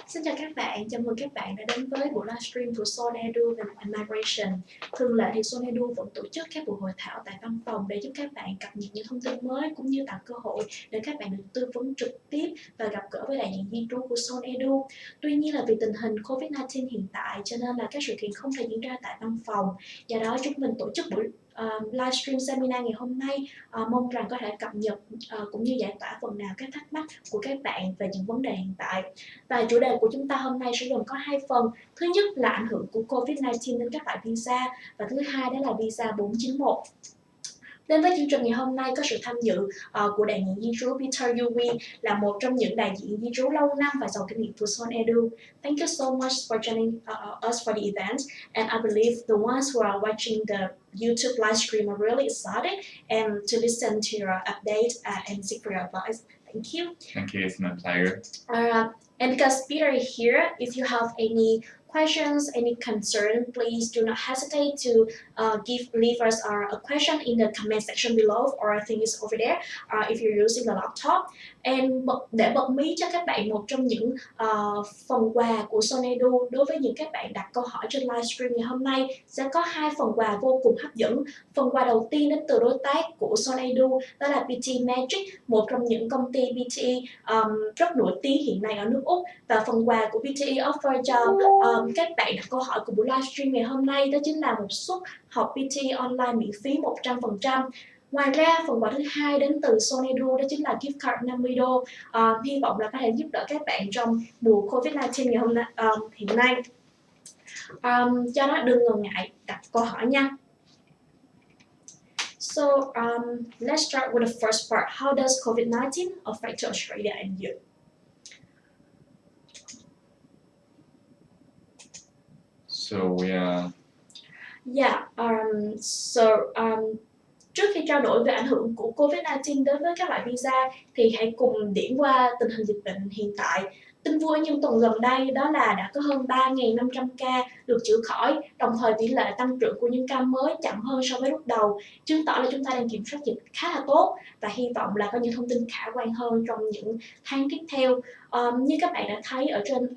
Xin chào các bạn, chào mừng các bạn đã đến với buổi livestream của SOL Edu Migration. Thường lệ thì SOL Edu vẫn tổ chức các buổi hội thảo tại văn phòng để giúp các bạn cập nhật những thông tin mới cũng như tạo cơ hội để các bạn được tư vấn trực tiếp và gặp gỡ với đại diện di trú của SOL Edu. Tuy nhiên là vì tình hình Covid-19 hiện tại cho nên là các sự kiện không thể diễn ra tại văn phòng. Do đó chúng mình tổ chức buổi livestream seminar ngày hôm nay, mong rằng có thể cập nhật cũng như giải tỏa phần nào các thắc mắc của các bạn về những vấn đề hiện tại. Và chủ đề của chúng ta hôm nay sẽ gồm có hai phần. Thứ nhất là ảnh hưởng của Covid-19 đến các loại visa, và thứ hai đó là visa 491. Đến với chương trình ngày hôm nay có sự tham dự của đại diện di trú Peter Yui, là một trong những đại diện di trú lâu năm và giàu kinh nghiệm của SOL Edu. Thank you so much for joining us for the event, and I believe the ones who are watching the YouTube livestream are really excited and to listen to your update and seek for your advice. Thank you. Thank you, it's my pleasure. And because Peter is here, if you have any questions, any concern, please do not hesitate to leave us a question in the comment section below, or I think it's over there if you're using the laptop. And để bật mí cho các bạn một trong những phần quà của SOL Edu đối với những các bạn đặt câu hỏi trên livestream ngày hôm nay, sẽ có hai phần quà vô cùng hấp dẫn. Phần quà đầu tiên đến từ đối tác của SOL Edu, đó là PT Magic, một trong những công ty PTE rất nổi tiếng hiện nay ở nước Úc. Và phần quà của PTE offer cho các bạn đặt câu hỏi của buổi livestream ngày hôm nay đó chính là một suất học PT online miễn phí 100%. Ngoài ra, phần quà thứ hai đến từ SOL Edu đó chính là gift card 50 đô. Hy vọng là có thể giúp đỡ các bạn trong mùa Covid-19 ngày hôm nay, hiện nay. Cho nó đừng ngần ngại đặt câu hỏi nha. So let's start with the first part. How does COVID-19 affect Australia and you? Trước khi trao đổi về ảnh hưởng của Covid-19 đến với các loại visa thì hãy cùng điểm qua tình hình dịch bệnh hiện tại. Tin vui nhưng tuần gần đây đó là đã có hơn 3.500 ca được chữa khỏi, đồng thời tỷ lệ tăng trưởng của những ca mới chậm hơn so với lúc đầu, chứng tỏ là chúng ta đang kiểm soát dịch khá là tốt và hy vọng là có những thông tin khả quan hơn trong những tháng tiếp theo. Như các bạn đã thấy ở trên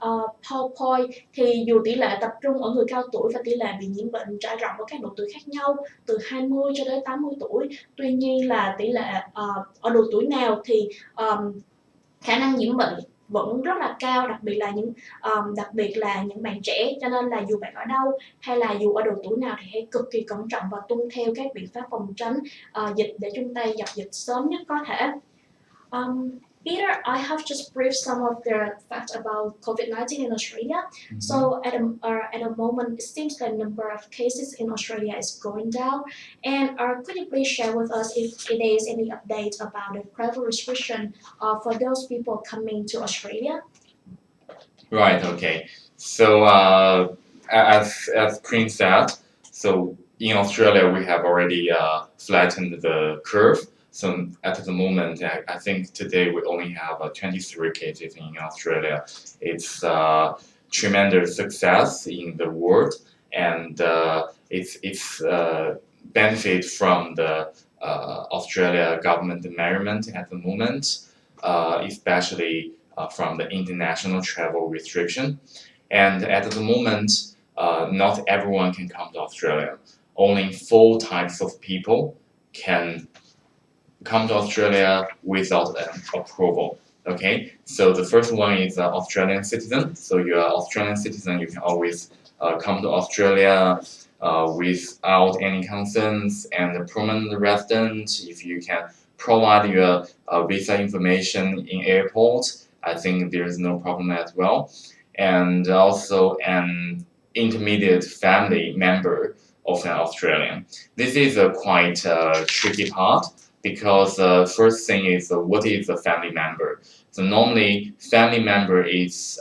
PowerPoint thì dù tỷ lệ tập trung ở người cao tuổi và tỷ lệ bị nhiễm bệnh trải rộng ở các độ tuổi khác nhau từ 20 cho đến 80 tuổi, tuy nhiên là tỷ lệ ở độ tuổi nào thì khả năng nhiễm bệnh vẫn rất là cao, đặc biệt là những bạn trẻ. Cho nên là dù bạn ở đâu hay là dù ở độ tuổi nào thì hãy cực kỳ cẩn trọng và tuân theo các biện pháp phòng tránh dịch để chúng ta dập dịch sớm nhất có thể. Peter, I have just briefed some of the facts about COVID-19 in Australia. Mm-hmm. So at the moment, it seems the number of cases in Australia is going down. And could you please share with us if it is any update about the travel restriction for those people coming to Australia? Right, okay. So as Queen said, so in Australia we have already flattened the curve. So at the moment, I think today we only have 23 cases in Australia. It's tremendous success in the world, and it's benefit from the Australia government measurement at the moment, especially from the international travel restriction. And at the moment, not everyone can come to Australia. Only 4 types of people can come to Australia without an approval. Okay, so the first one is an Australian citizen. So you're an Australian citizen, you can always come to Australia without any concerns, and a permanent resident, if you can provide your visa information in airport, I think there is no problem as well. And also an intermediate family member of an Australian. This is a quite tricky part, because first thing is what is a family member? So normally family member is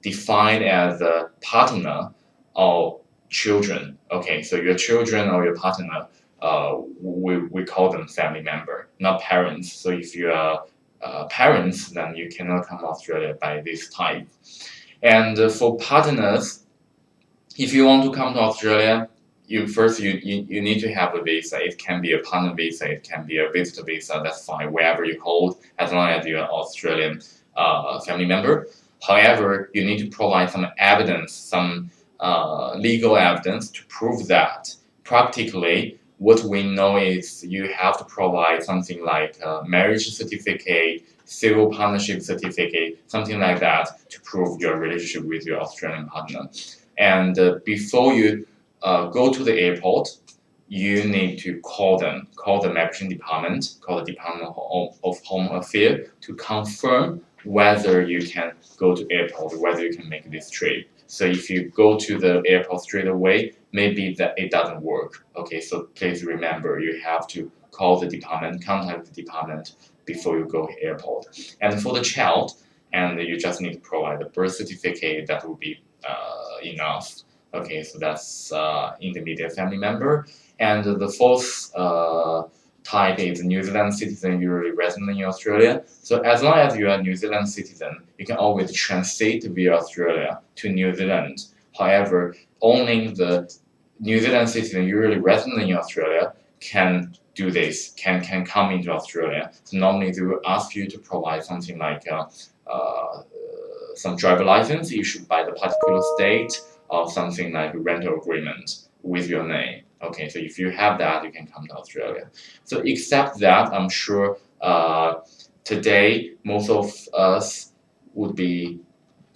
defined as a partner or children. Okay, so your children or your partner, we call them family member, not parents. So if you are parents, then you cannot come to Australia by this type. And for partners, if you want to come to Australia, you need to have a visa. It can be a partner visa, it can be a visitor visa, that's fine, wherever you hold, as long as you're an Australian family member. However, you need to provide some evidence, some legal evidence to prove that. Practically, what we know is you have to provide something like a marriage certificate, civil partnership certificate, something like that to prove your relationship with your Australian partner. And before you go to the airport, you need to call them, call the migration department, call the Department of Home Affairs to confirm whether you can go to airport, whether you can make this trip. So if you go to the airport straight away, maybe that it doesn't work. Okay, so please remember you have to call the department, contact the department before you go to airport. And for the child, and you just need to provide the birth certificate. That will be enough. Okay, so that's intermediate family member. And the fourth type is New Zealand citizen, usually resident in Australia. So as long as you are a New Zealand citizen, you can always transit via Australia to New Zealand. However, only the New Zealand citizen, usually resident in Australia, can do this, can come into Australia. So normally they will ask you to provide something like some driver license issued by the particular state, or something like a rental agreement with your name. Okay, so if you have that, you can come to Australia. So except that, I'm sure today most of us would be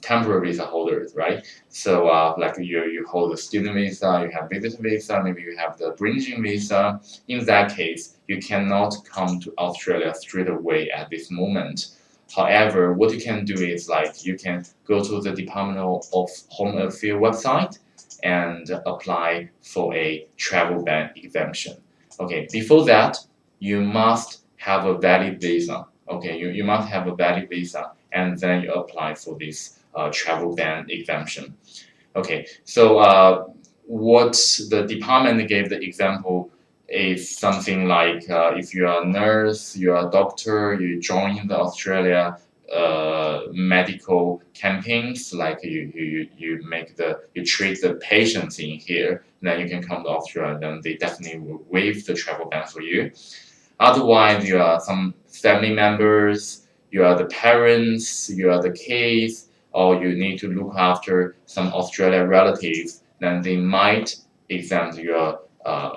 temporary visa holders, right? So like you hold a student visa, you have visitor visa, maybe you have the bridging visa. In that case, you cannot come to Australia straight away at this moment. However, what you can do is like you can go to the Department of Home Affairs website and apply for a travel ban exemption. Okay, before that, you must have a valid visa. Okay, you must have a valid visa, and then you apply for this travel ban exemption. Okay, so what the department gave the example is something like if you are a nurse, you are a doctor, you join the Australia medical campaigns, like you make you treat the patients in here, then you can come to Australia, then they definitely will waive the travel ban for you. Otherwise, you are some family members, you are the parents, you are the kids, or you need to look after some Australian relatives, then they might exempt your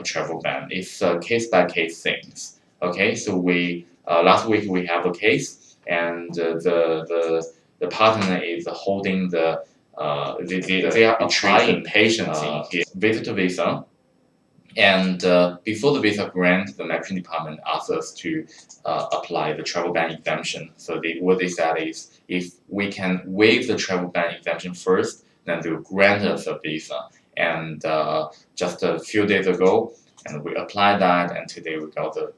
travel ban. It's case by case things. Okay, so we last week we have a case, and the partner is holding they are applying patients in here visitor visa. And before the visa grant, the migration department asks us to apply the travel ban exemption. So what they said is, if we can waive the travel ban exemption first, then they will grant us a visa. And just a few days ago, and we applied that, and today we got the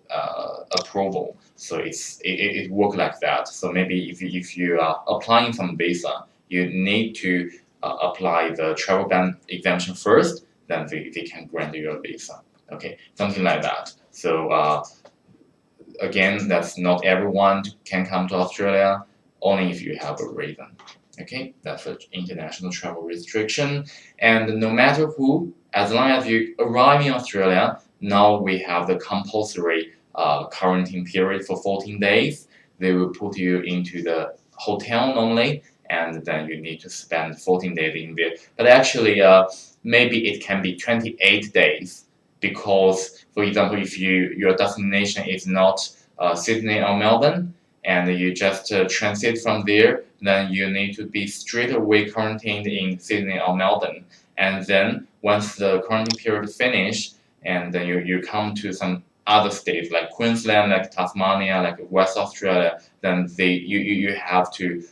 approval. So it worked like that. So maybe if you are applying some visa, you need to apply the travel ban exemption first, then they can grant you a visa. Okay, something like that. So again, that's not everyone can come to Australia, only if you have a reason. Okay, that's an international travel restriction. And no matter who, as long as you arrive in Australia, now we have the compulsory quarantine period for 14 days. They will put you into the hotel normally, and then you need to spend 14 days in there. But actually, maybe it can be 28 days, because, for example, if your destination is not Sydney or Melbourne, and you just transit from there, then you need to be straight away quarantined in Sydney or Melbourne. And then once the quarantine period finish, and then you come to some other states like Queensland, like Tasmania, like West Australia, then you have to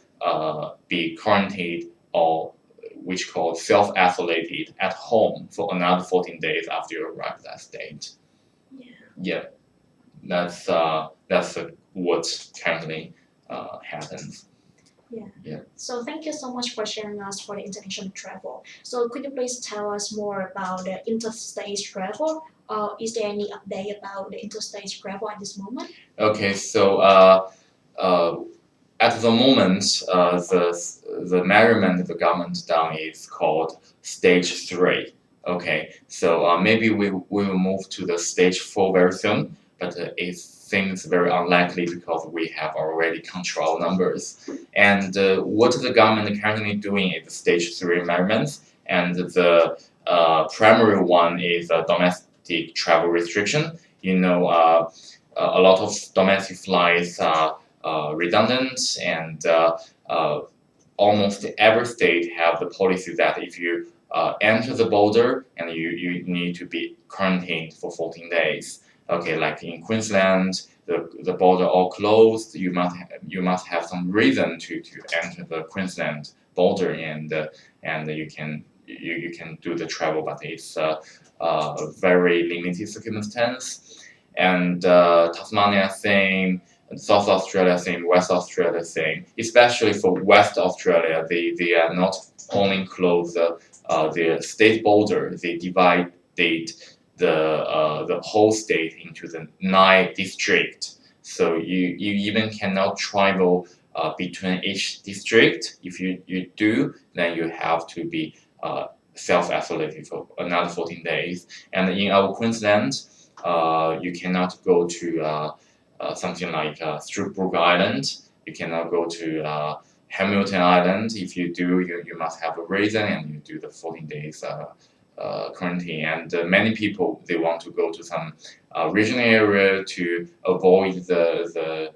be quarantined, or which called self-isolated at home for another 14 days after you arrive at that state. Yeah, that's what currently happens. Yeah. So thank you so much for sharing us for the international travel. So could you please tell us more about the interstate travel? Is there any update about the interstate travel at this moment? Okay, so at the moment, the measurement the government done is called stage 3. Okay, so maybe we will move to the stage 4 very soon, but it's seems very unlikely because we have already control numbers. And what the government currently doing is stage 3 measurements, and the primary one is domestic travel restriction. A lot of domestic flights are redundant, and almost every state have the policy that if you enter the border and you need to be quarantined for 14 days. Okay, like in Queensland, the border all closed. You must have some reason to enter the Queensland border, and you can do the travel, but it's a very limited circumstance. And Tasmania same, South Australia same, West Australia same. Especially for West Australia, they are not only close their state border, they divide the whole state into the 9 districts. So you even cannot travel between each district. If you do, then you have to be self-isolated for another 14 days. And in our Queensland, you cannot go to something like Stroudsburg Island. You cannot go to Hamilton Island. If you do, you must have a reason, and you do the 14 days quarantine. And many people, they want to go to some regional area to avoid the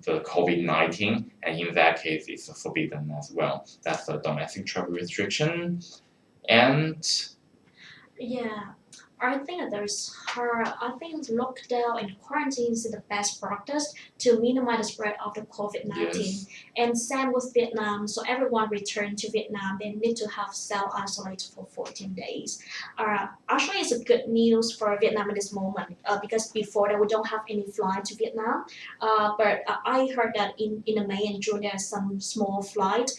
COVID-19, and in that case, it's forbidden as well. That's a domestic travel restriction. And Yeah, I think lockdown and quarantine is the best practice to minimize the spread of the COVID-19. yes, And same with Vietnam. So everyone returned to Vietnam, they need to have self-isolate for 14 days. Actually, it's a good news for Vietnam at this moment because before that we don't have any flight to Vietnam. But I heard that in May and June there's some small flight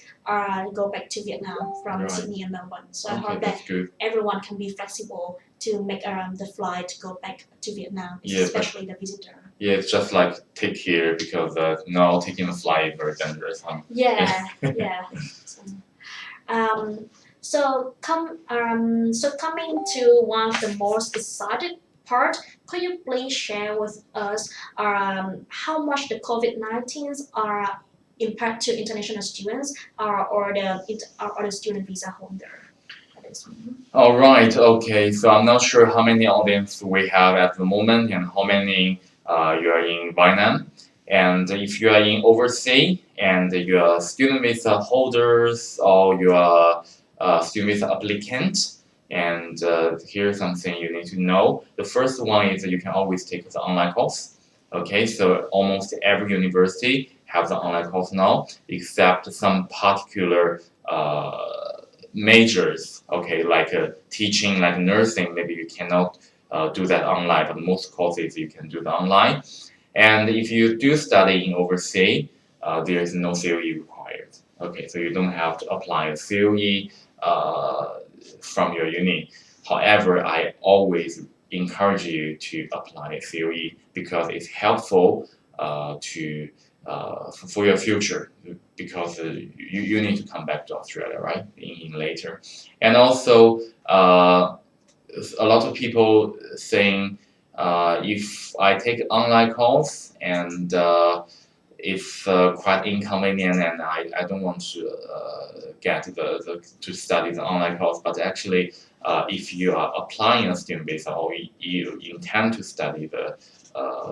go back to Vietnam from right. Sydney and Melbourne. So I Okay, heard that that's good. everyone can be flexible to make the flight go back to Vietnam, Yeah, but especially the visitor. yeah, it's just like take care because now taking a flight is very dangerous, huh? Yeah, yeah. So, so coming to one of the most exciting part, could you please share with us how much the COVID-19 are impact to international students or the student visa holder? That is me. All right, okay. So I'm not sure how many audience we have at the moment and how many you are in Vietnam. And if you are in overseas and you are student visa holders or you are student visa applicant, and here's something you need to know. The first one is that you can always take the online course. Okay, so almost every university has an online course now, except some particular majors, okay, like teaching, like nursing, maybe you cannot do that online, but most courses you can do that online. And if you do study in overseas, there is no COE required. Okay, so you don't have to apply a COE from your uni. However, I always encourage you to apply a COE because it's helpful for your future because you need to come back to Australia, right? In later, and also a lot of people saying if I take online course and it's quite inconvenient and I don't want to get to study the online course, but actually if you are applying a student visa or you intend to study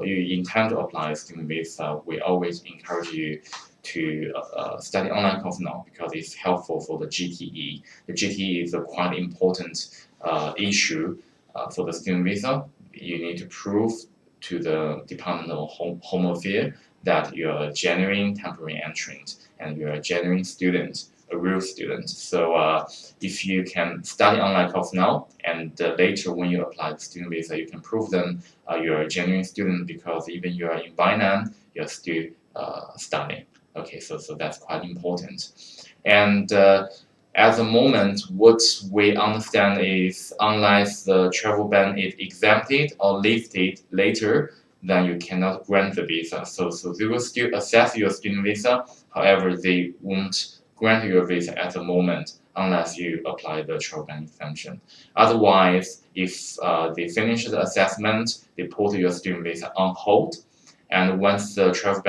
you intend to apply a student visa, we always encourage you to study online course now because it's helpful for the GTE. The GTE is a quite important issue for the student visa. You need to prove to the Department of Home Affairs that you're a genuine temporary entrant and you're a genuine student, a real student. So if you can study online course now and later when you apply the student visa, you can prove them you're a genuine student because even you are in Vietnam, you're still studying. Okay, so that's quite important. And at the moment, what we understand is unless the travel ban is exempted or lifted later, then you cannot grant the visa. So they will still assess your student visa. However, they won't grant you a visa at the moment unless you apply the travel ban exemption. Otherwise, if they finish the assessment, they put your student visa on hold, and once the travel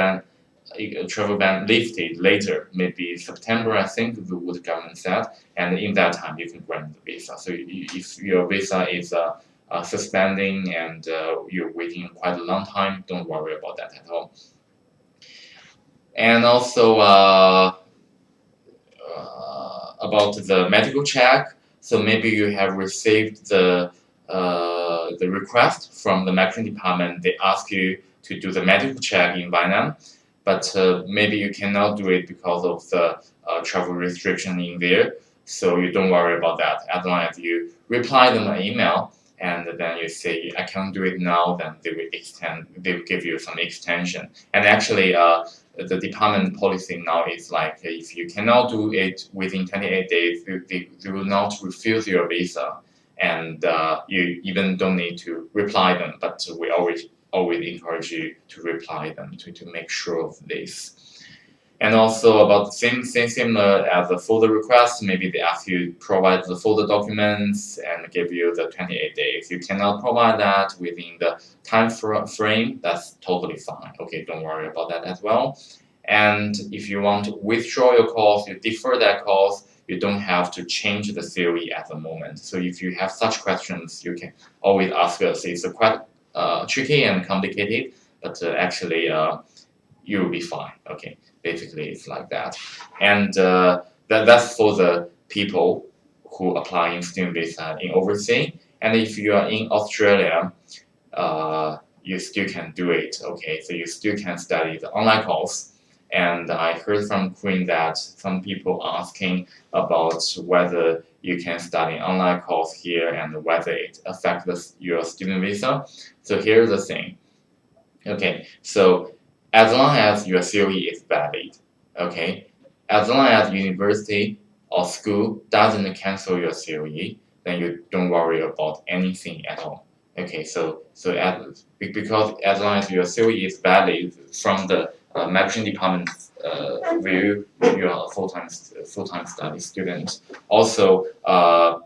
ban lifted later, maybe September, I think, what the government said, and in that time you can grant the visa. So if your visa is suspending and you're waiting quite a long time, don't worry about that at all. And also about the medical check. So maybe you have received the request from the migration department. They ask you to do the medical check in Vietnam, but maybe you cannot do it because of the travel restriction in there. So you don't worry about that. As long as you reply them an email and then you say I can't do it now, then they will give you some extension. And actually, the department policy now is like if you cannot do it within 28 days, they will not refuse your visa, and you even don't need to reply them. But we always encourage you to reply them to make sure of this. And also about similar as the folder request, maybe they ask you to provide the folder documents and give you the 28 days. You cannot provide that within the time frame, that's totally fine. Okay, don't worry about that as well. And if you want to withdraw your course, you defer that course, you don't have to change the theory at the moment. So if you have such questions, you can always ask us. It's quite tricky and complicated, but actually you'll be fine. Okay, basically it's like that. And that's for the people who apply in student visa in overseas. And if you are in Australia, you still can do it. Okay, so you still can study the online course. And I heard from Queen that some people asking about whether you can study online course here and whether it affects your student visa. So here's the thing. Okay, so as long as your COE is valid, okay, as long as university or school doesn't cancel your COE, then you don't worry about anything at all. Okay, because as long as your COE is valid from the migration department view, you are a full-time study student. Also, about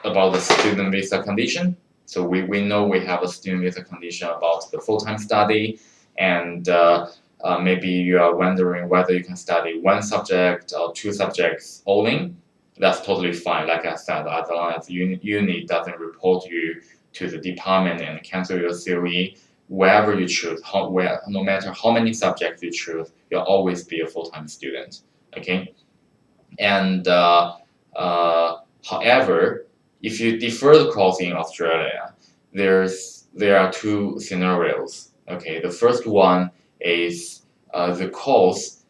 the student visa condition. So we know we have a student visa condition about the full-time study, and maybe you are wondering whether you can study one subject or two subjects only. That's totally fine. Like I said, as long as uni doesn't report you to the department and cancel your COE, wherever you choose, no matter how many subjects you choose, you'll always be a full-time student. Okay, and however, if you defer the course in Australia, there are two scenarios. Okay, the first one is the course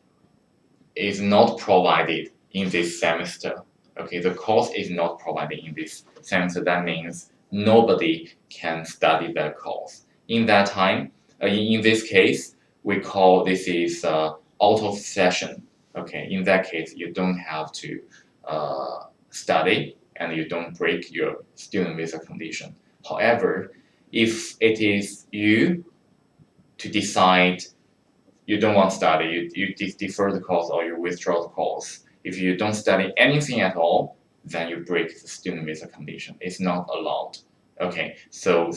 is not provided in this semester. Okay, the course is not provided in this semester. That means nobody can study that course. In that time, in this case, we call this is out of session. Okay, in that case, you don't have to study and you don't break your student visa condition. However, if it is you to decide you don't want to study, you defer the course or you withdraw the course. If you don't study anything at all, then you break the student visa condition. It's not allowed. Okay, so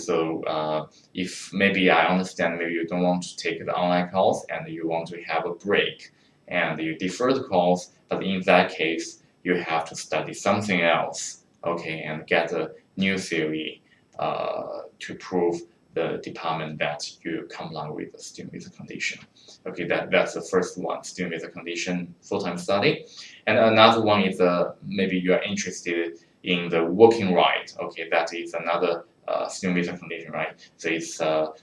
if maybe I understand, maybe you don't want to take the online course and you want to have a break and you defer the course, but in that case, you have to study something else, okay, and get a new theory to prove the department that you comply with the student visa condition. Okay, that's the first one, student visa condition, full-time study. And another one is maybe you are interested in the working right. Okay, that is another student visa condition, right? So it's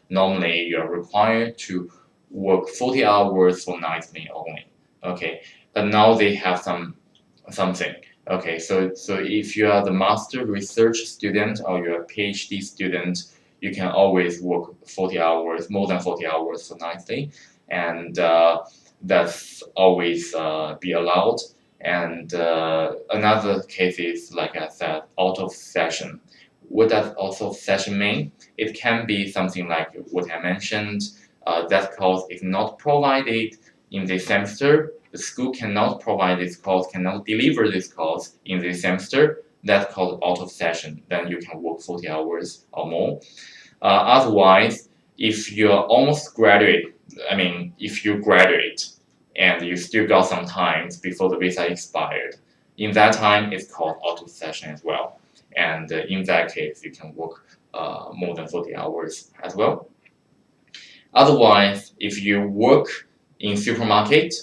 normally you are required to work 40 hours fortnightly only. Okay, but now they have something. Okay, so if you are the master research student or you're a PhD student, you can always work 40 hours, more than 40 hours fortnightly, and that's always be allowed. And another case is, like I said, out of session. What does out of session mean? It can be something like what I mentioned. That course is not provided in this semester, the school cannot provide this course, cannot deliver this course in this semester, that's called out of session. Then you can work 40 hours or more. Otherwise, if you're almost graduate, if you graduate and you still got some time before the visa expired, in that time it's called out of session as well. And in that case, you can work more than 40 hours as well. Otherwise, if you work in supermarket,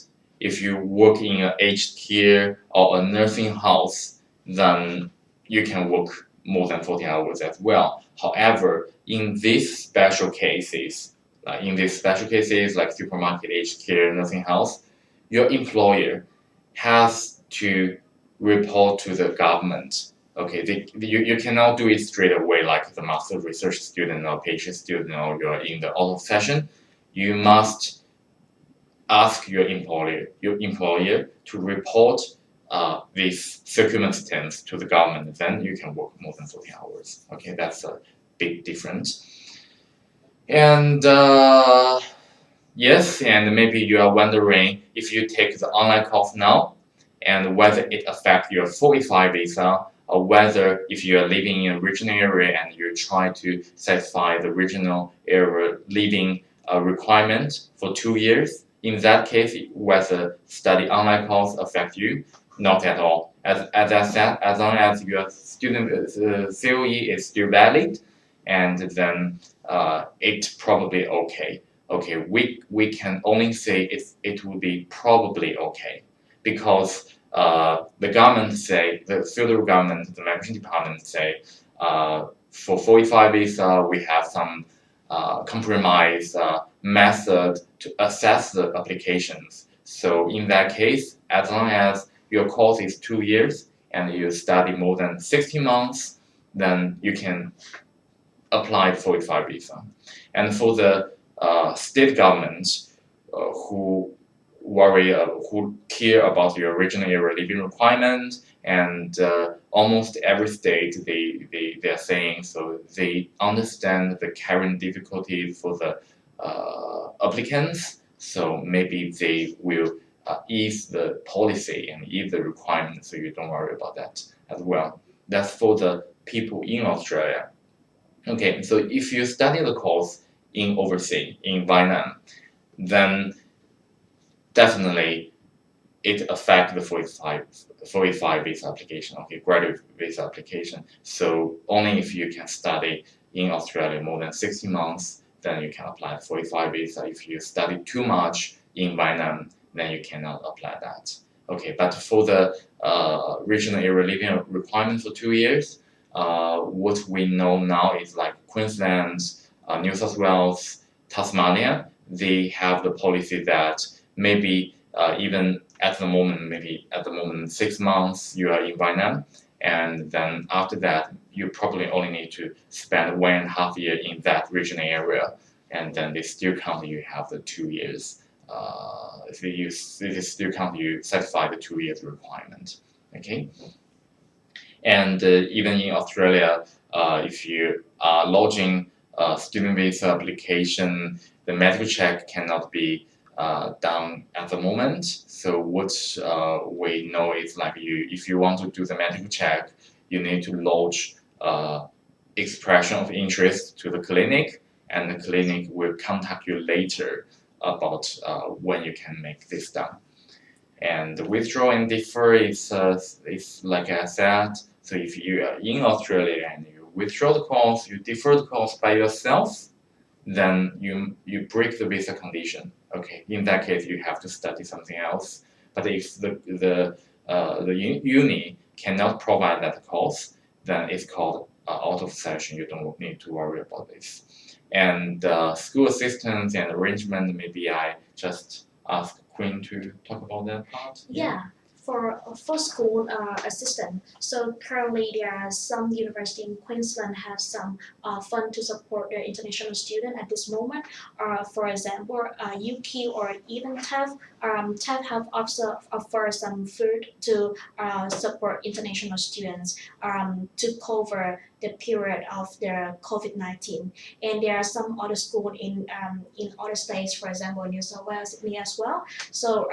if you work in an aged care or a nursing house, then you can work more than 40 hours as well. However, in these special cases like supermarket, aged care, nursing house, your employer has to report to the government. Okay, you cannot do it straight away like the master research student or PhD student or you're in the auto session. You must ask your employer to report this circumstance to the government. Then you can work more than 40 hours. Okay, that's a big difference. And yes, and maybe you are wondering if you take the online course now and whether it affects your 45 visa or whether if you are living in a regional area and you try to satisfy the regional area living requirement for 2 years. In that case, whether study online course affect you, not at all. As I said, as long as your student COE is still valid, and then it's probably okay. Okay, we can only say it will be probably okay because the government say, the federal government, the migration department say, for 45 visa we have some compromise method to assess the applications. So in that case, as long as your course is 2 years and you study more than 60 months, then you can apply for 45 visa. And for the state governments who care about your regional area living requirement, and almost every state they are saying, so they understand the current difficulties for the applicants, so maybe they will ease the policy and ease the requirements, so you don't worry about that as well. That's for the people in Australia. Okay, so if you study the course in overseas, in Vietnam, then definitely it affects the 45 visa application, okay, graduate visa application. So only if you can study in Australia more than 60 months, then you can apply 45 visa. If you study too much in Vietnam, then you cannot apply that. Okay, but for the regional area living requirement for 2 years, what we know now is like Queensland, New South Wales, Tasmania, they have the policy that maybe even at the moment 6 months you are in Vietnam, and then after that you probably only need to spend 1.5 years in that regional area, and then they still count you have the 2 years. They still count you satisfy the 2 years requirement. Okay, and even in Australia, if you are lodging a student visa application, the medical check cannot be done at the moment. So what we know is like if you want to do the medical check, you need to lodge expression of interest to the clinic, and the clinic will contact you later about when you can make this done. And the withdraw and defer is like I said. So if you are in Australia and you withdraw the course, you defer the course by yourself, then you break the visa condition. Okay, in that case you have to study something else. But if the uni cannot provide that course, then it's called out of session. You don't need to worry about this. And school assistance and arrangement, maybe I just ask Queen to talk about that part. Yeah. For school assistant, so currently there are some university in Queensland have some fund to support their international student at this moment. For example, UK or even TAF have also offer some food to support international students to cover the period of their COVID-19. And there are some other schools in other states, for example, New South Wales, Sydney as well. So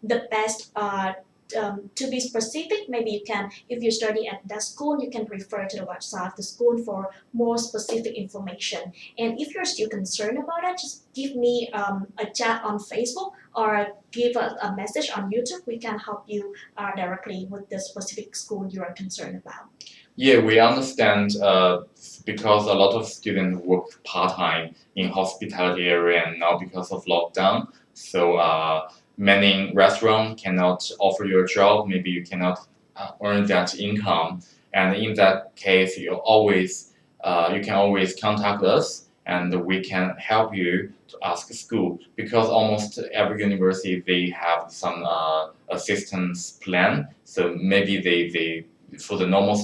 the best to be specific, maybe you can, if you study at that school, you can refer to the website of the school for more specific information. And if you're still concerned about it, just give me a chat on Facebook or give us a message on YouTube. We can help you directly with the specific school you are concerned about. Yeah, we understand because a lot of students work part-time in hospitality area and now because of lockdown. So many restaurants cannot offer you a job. Maybe you cannot earn that income. And in that case, you can always contact us and we can help you to ask school because almost every university they have some assistance plan. So maybe they for the normal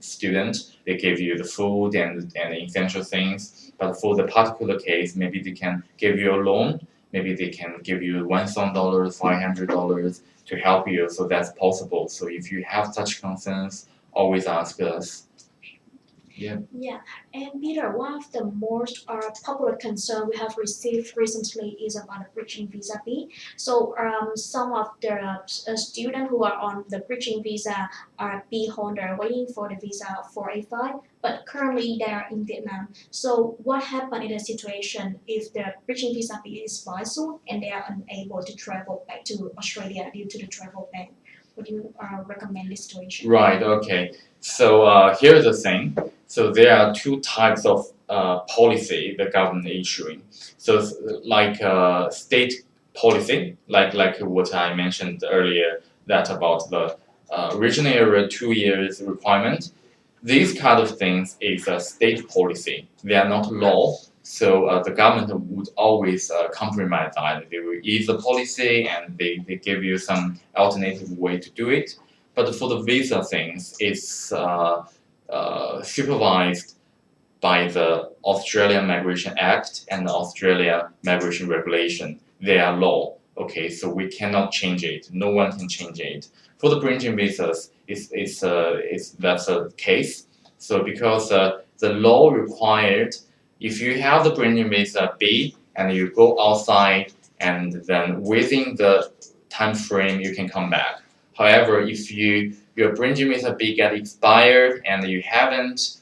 student they give you the food and essential things, but for the particular case maybe they can give you a loan, maybe they can give you $1,000, $500 to help you, so that's possible. So if you have such concerns, always ask us. Yeah. Yeah, and Peter, one of the most popular concern we have received recently is about the bridging visa fee. So some of the students who are on the bridging visa are B holder waiting for the visa 485, but currently they are in Vietnam. So what happened in a situation if the bridging visa fee is expired soon and they are unable to travel back to Australia due to the travel ban? Would you recommend this situation? Right, okay. So here's the thing. So there are two types of policy the government issuing. So like state policy, like what I mentioned earlier, that about the regional area 2 years requirement. These kind of things is a state policy. They are not law. So the government would always compromise that. They will ease the policy and they give you some alternative way to do it. But for the visa things, it's supervised by the Australian Migration Act and the Australia Migration Regulation. They are law. Okay, so we cannot change it. No one can change it. For the bridging visas, that's a case. So because the law required, if you have the bridging visa B and you go outside and then within the time frame you can come back. However, if your bridging visa B get expired and you haven't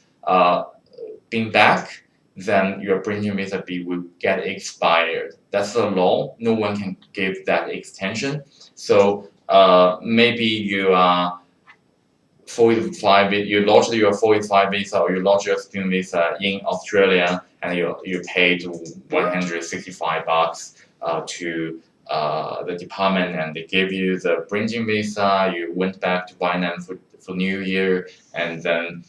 been back, then your bridging visa B will get expired. That's the law. No one can give that extension. So maybe you are 45, you lodged your 45 visa or you lodged your student visa in Australia and you paid $165 to the department and they gave you the bridging visa. You went back to Vietnam for New Year and then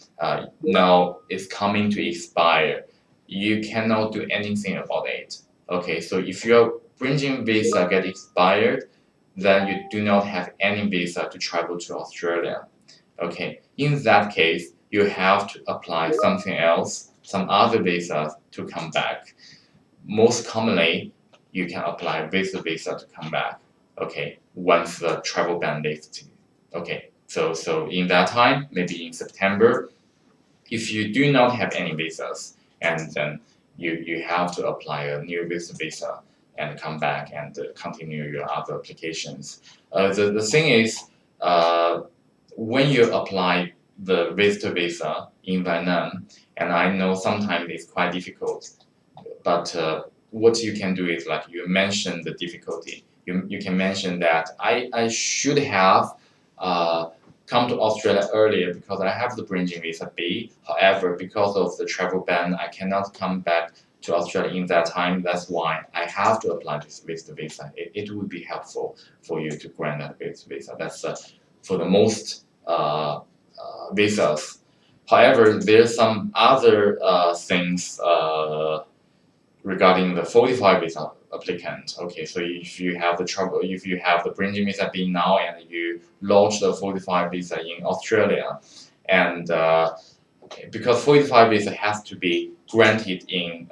now it's coming to expire. You cannot do anything about it. Okay, so if your bridging visa get expired, then you do not have any visa to travel to Australia. Okay, in that case, you have to apply something else, some other visas to come back. Most commonly, you can apply visa to come back. Okay, once the travel ban lifts. Okay, so in that time, maybe in September, if you do not have any visas, and then you have to apply a new visa and come back and continue your other applications. The thing is, when you apply the visitor visa in Vietnam, and I know sometimes it's quite difficult, but what you can do is like you mention the difficulty. You can mention that I should have come to Australia earlier because I have the bridging visa B. However, because of the travel ban, I cannot come back to Australia in that time. That's why I have to apply this visitor visa. It would be helpful for you to grant that visitor visa. That's for the most visas. However, there's some other things regarding the 45 visa. applicant. Okay, so if you have the bridging visa being now and you launch the 45 visa in Australia, and because 45 visa has to be granted in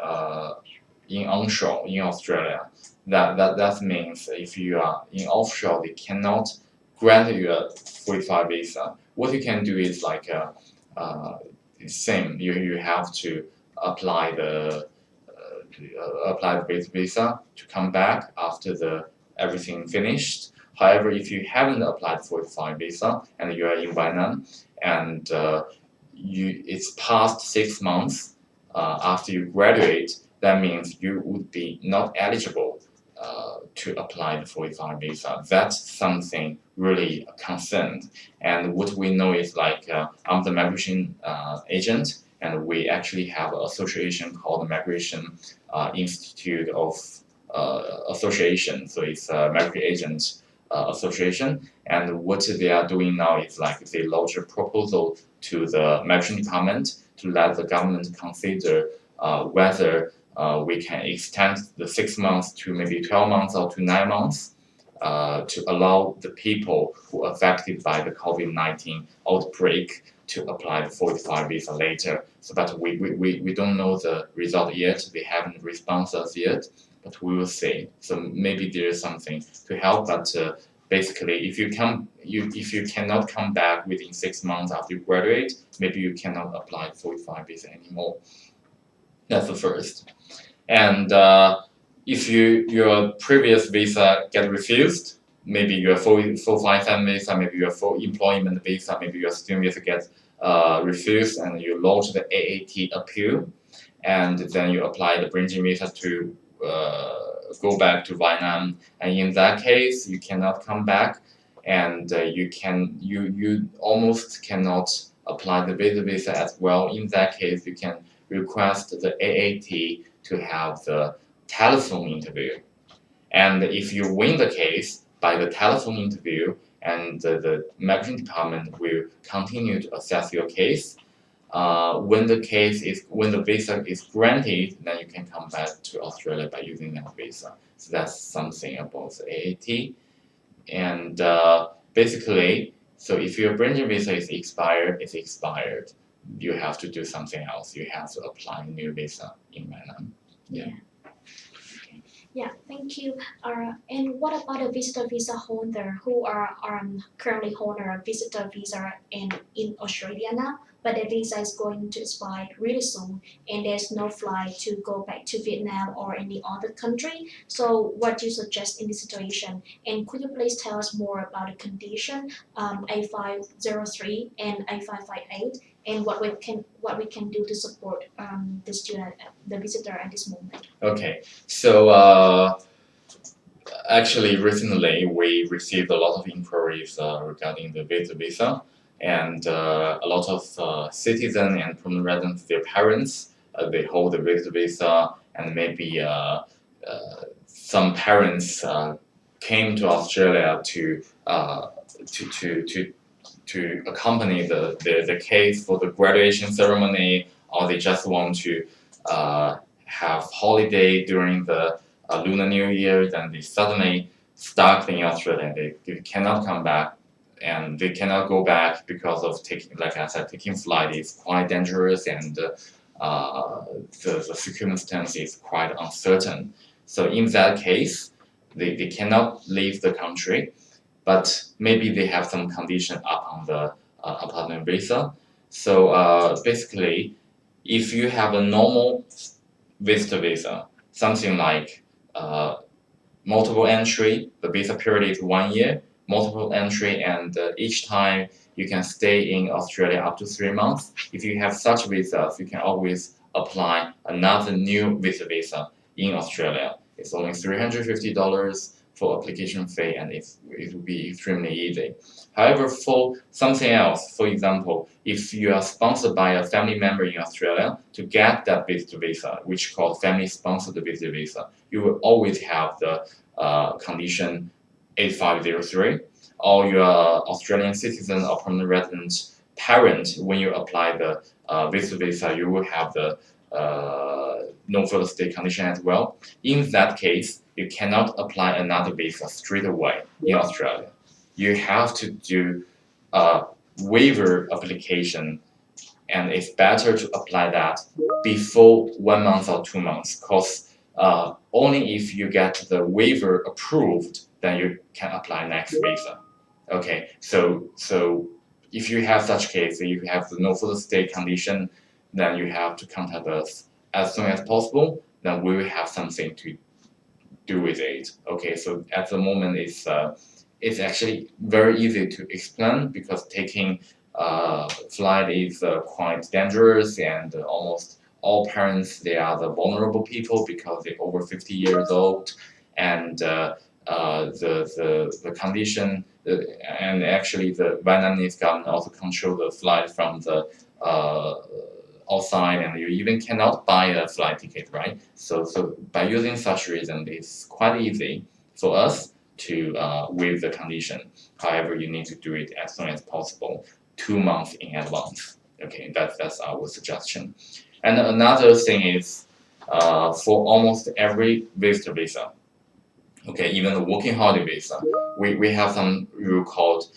onshore in Australia, that means if you are in offshore, they cannot grant you a 45 visa. What you can do is like same. You have to apply the visa to come back after the everything finished. However, if you haven't applied for 45 visa and you are in Vietnam and it's past 6 months after you graduate, that means you would be not eligible to apply the 45 visa. That's something really concerned. And what we know is like I'm the migration agent, and we actually have an association called the Migration Institute of Association. So it's a migration agent association. And what they are doing now is like they launch a proposal to the migration department to let the government consider whether we can extend the 6 months to maybe 12 months or to 9 months to allow the people who are affected by the COVID-19 outbreak to apply the 45 visa later. So that we don't know the result yet. They haven't responded us yet, but we will see. So maybe there is something to help, but basically, if you cannot come back within 6 months after you graduate, maybe you cannot apply 45 visa anymore. That's the first. And if your previous visa get refused, maybe your full 5 visa, maybe your full employment visa, maybe your student visa gets refused, and you launch the AAT appeal, and then you apply the bridging visa to go back to Vietnam. And in that case, you cannot come back, and you almost cannot apply the visa as well. In that case, you can request the AAT to have the telephone interview. And if you win the case by the telephone interview, and the migration department will continue to assess your case. When the visa is granted, then you can come back to Australia by using that visa. So that's something about the AAT. And basically, so if your bridging visa is expired, it's expired. You have to do something else. You have to apply a new visa in Vietnam. Yeah. Yeah, thank you. And what about a visitor visa holder who are currently holder a visitor visa in Australia now, but their visa is going to expire really soon, and there's no flight to go back to Vietnam or any other country. So, what do you suggest in this situation? And could you please tell us more about the condition A503 and A558, and what we can do to support the student, the visitor at this moment? Okay, so actually recently we received a lot of inquiries regarding the visa, and a lot of citizens and permanent residents, their parents, they hold the visa, and maybe some parents came to Australia to accompany the case for the graduation ceremony, or they just want to have holiday during the Lunar New Year. Then they suddenly stuck in Australia. They cannot come back, and they cannot go back because of taking, like I said, taking flight is quite dangerous, and the circumstance is quite uncertain. So in that case, they cannot leave the country, but maybe they have some condition upon the apartment visa. So basically, if you have a normal visitor visa, something like multiple entry, the visa period is 1 year, multiple entry, and each time you can stay in Australia up to 3 months. If you have such visas, you can always apply another new visa in Australia. It's only $350 for application fee, and it will be extremely easy. However, for something else, for example, if you are sponsored by a family member in Australia, to get that visitor visa, which called family sponsored visitor visa, you will always have the condition 8503. Or your Australian citizen or permanent resident parent, when you apply the visitor visa, you will have the no further stay condition as well. In that case, you cannot apply another visa straight away in Australia. You have to do a waiver application, and it's better to apply that before 1 month or 2 months, because only if you get the waiver approved, then you can apply next visa. Okay, so if you have such case, you have the no further stay condition, then you have to contact us as soon as possible. Then we will have something to do with it. Okay, so at the moment it's actually very easy to explain, because taking flight is quite dangerous, and almost all parents, they are the vulnerable people because they're over 50 years old, and the condition, and actually the Vietnamese government also control the flight from the outside, and you even cannot buy a flight ticket, right? So by using such reason, it's quite easy for us to waive the condition. However, you need to do it as soon as possible, 2 months in advance. Okay, that's our suggestion. And another thing is, for almost every visitor visa, okay, even the working holiday visa, we have some rule called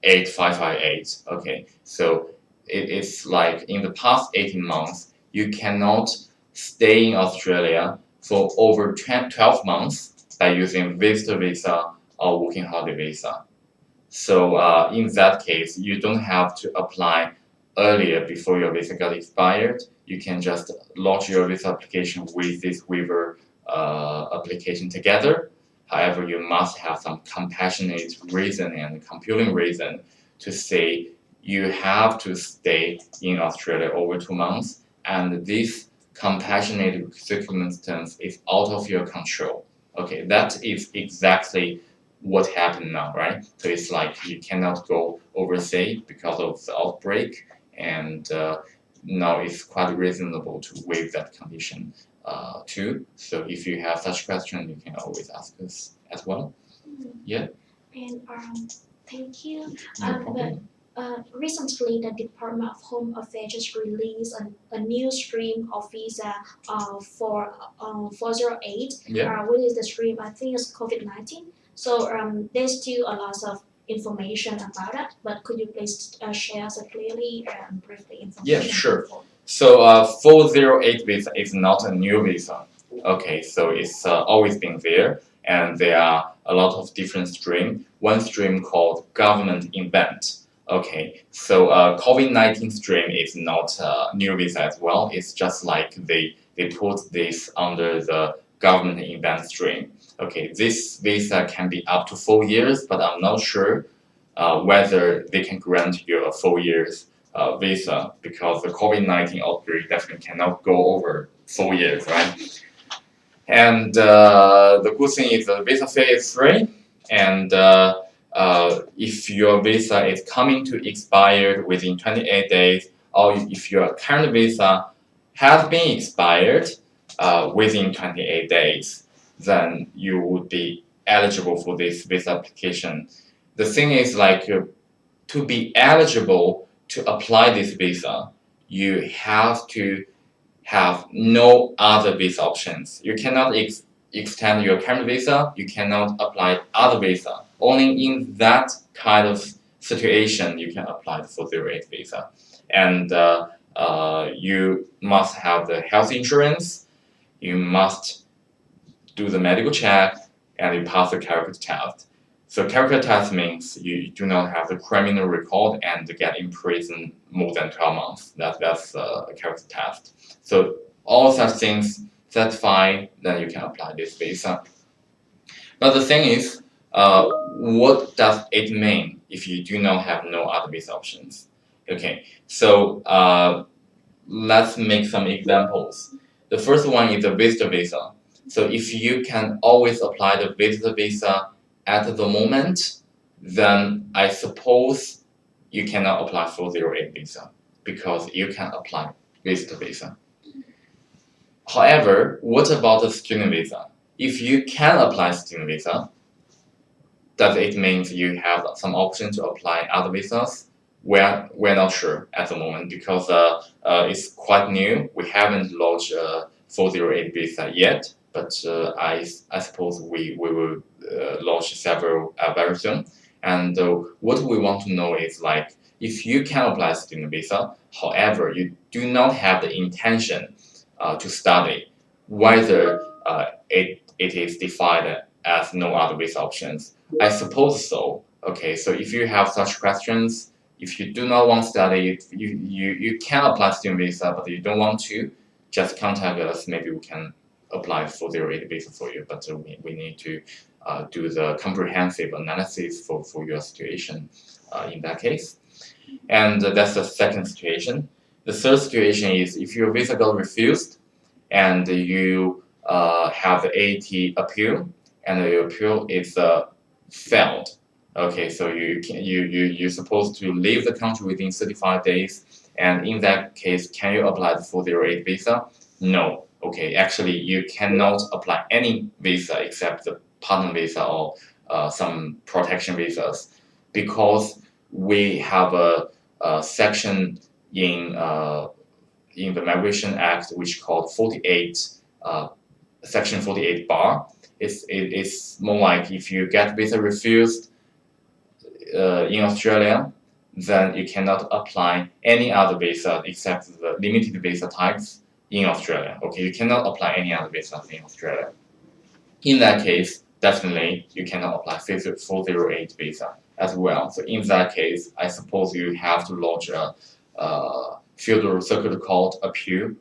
8558. Okay, so it's like in the past 18 months, you cannot stay in Australia for over 12 months by using visitor visa or working holiday visa. So in that case, you don't have to apply earlier before your visa got expired. You can just lodge your visa application with this waiver application together. However, you must have some compassionate reason and compelling reason to say you have to stay in Australia over 2 months, and this compassionate circumstance is out of your control. Okay, that is exactly what happened now, right? So it's like you cannot go overseas because of the outbreak, and now it's quite reasonable to waive that condition too. So if you have such question, you can always ask us as well. Yeah. And thank you. No But problem. recently, the Department of Home Affairs just released a new stream of visa for 408, Yeah. which is the stream, I think it's COVID-19. So there's still a lot of information about it, but could you please share so clearly and briefly information? Yeah, sure. So 408 visa is not a new visa. Okay, so it's always been there, and there are a lot of different streams. One stream called government event. Okay, so COVID-19 stream is not new visa as well. It's just like they put this under the government event stream. Okay, this visa can be up to 4 years, but I'm not sure whether they can grant you a 4 years visa, because the COVID-19 outbreak definitely cannot go over 4 years, right? And the good thing is the visa fee is free, and if your visa is coming to expire within 28 days, or if your current visa has been expired within 28 days, then you would be eligible for this visa application. The thing is, like, to be eligible to apply this visa, you have to have no other visa options. You cannot extend your current visa, you cannot apply other visa. Only in that kind of situation you can apply the 408 visa. And you must have the health insurance, you must do the medical check, and you pass the character test. So character test means you do not have the criminal record and get in prison more than 12 months. That's a character test. So all such things satisfy, then you can apply this visa. But the thing is, what does it mean if you do not have no other visa options? Okay, so let's make some examples. The first one is the visitor visa. So if you can always apply the visitor visa at the moment, then I suppose you cannot apply 408 visa, because you can apply visitor visa. However, what about the student visa? If you can apply student visa, does it mean you have some option to apply other visas? we're not sure at the moment because it's quite new. We haven't launched a 408 visa yet, but I suppose we will launch several very soon. And what we want to know is like if you can apply student visa, however, you do not have the intention to study, whether it is defined as no other visa options. I suppose so. Okay, so if you have such questions, if you do not want to study, you can apply student visa, but you don't want to, just contact us. Maybe we can apply for 408 visa for you, but we need to do the comprehensive analysis for your situation in that case. And that's the second situation. The third situation is if your visa got refused and you have the AT appeal and your appeal is failed. Okay, so you're supposed to leave the country within 35 days, and in that case, can you apply the 408 visa? No. Okay, actually, you cannot apply any visa except the partner visa or some protection visas, because we have a section in the Migration Act which called 48 section 48 bar. It's more like if you get visa refused in Australia, then you cannot apply any other visa except the limited visa types in Australia. Okay, you cannot apply any other visa in Australia. In that case, definitely you cannot apply 408 visa as well. So in that case, I suppose you have to lodge a Federal Circuit Court appeal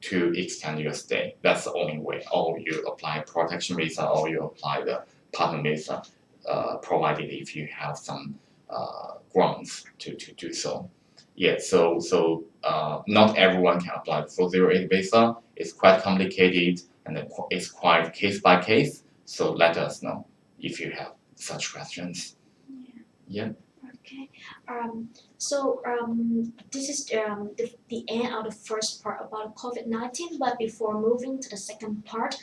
to extend your stay. That's the only way. Or you apply a protection visa, or you apply the partner visa, provided if you have some grounds to do so. Yeah, so not everyone can apply for 408 visa. It's quite complicated and it's quite case by case. So let us know if you have such questions. Yeah. Okay. This is the end of the first part about COVID-19. But before moving to the second part,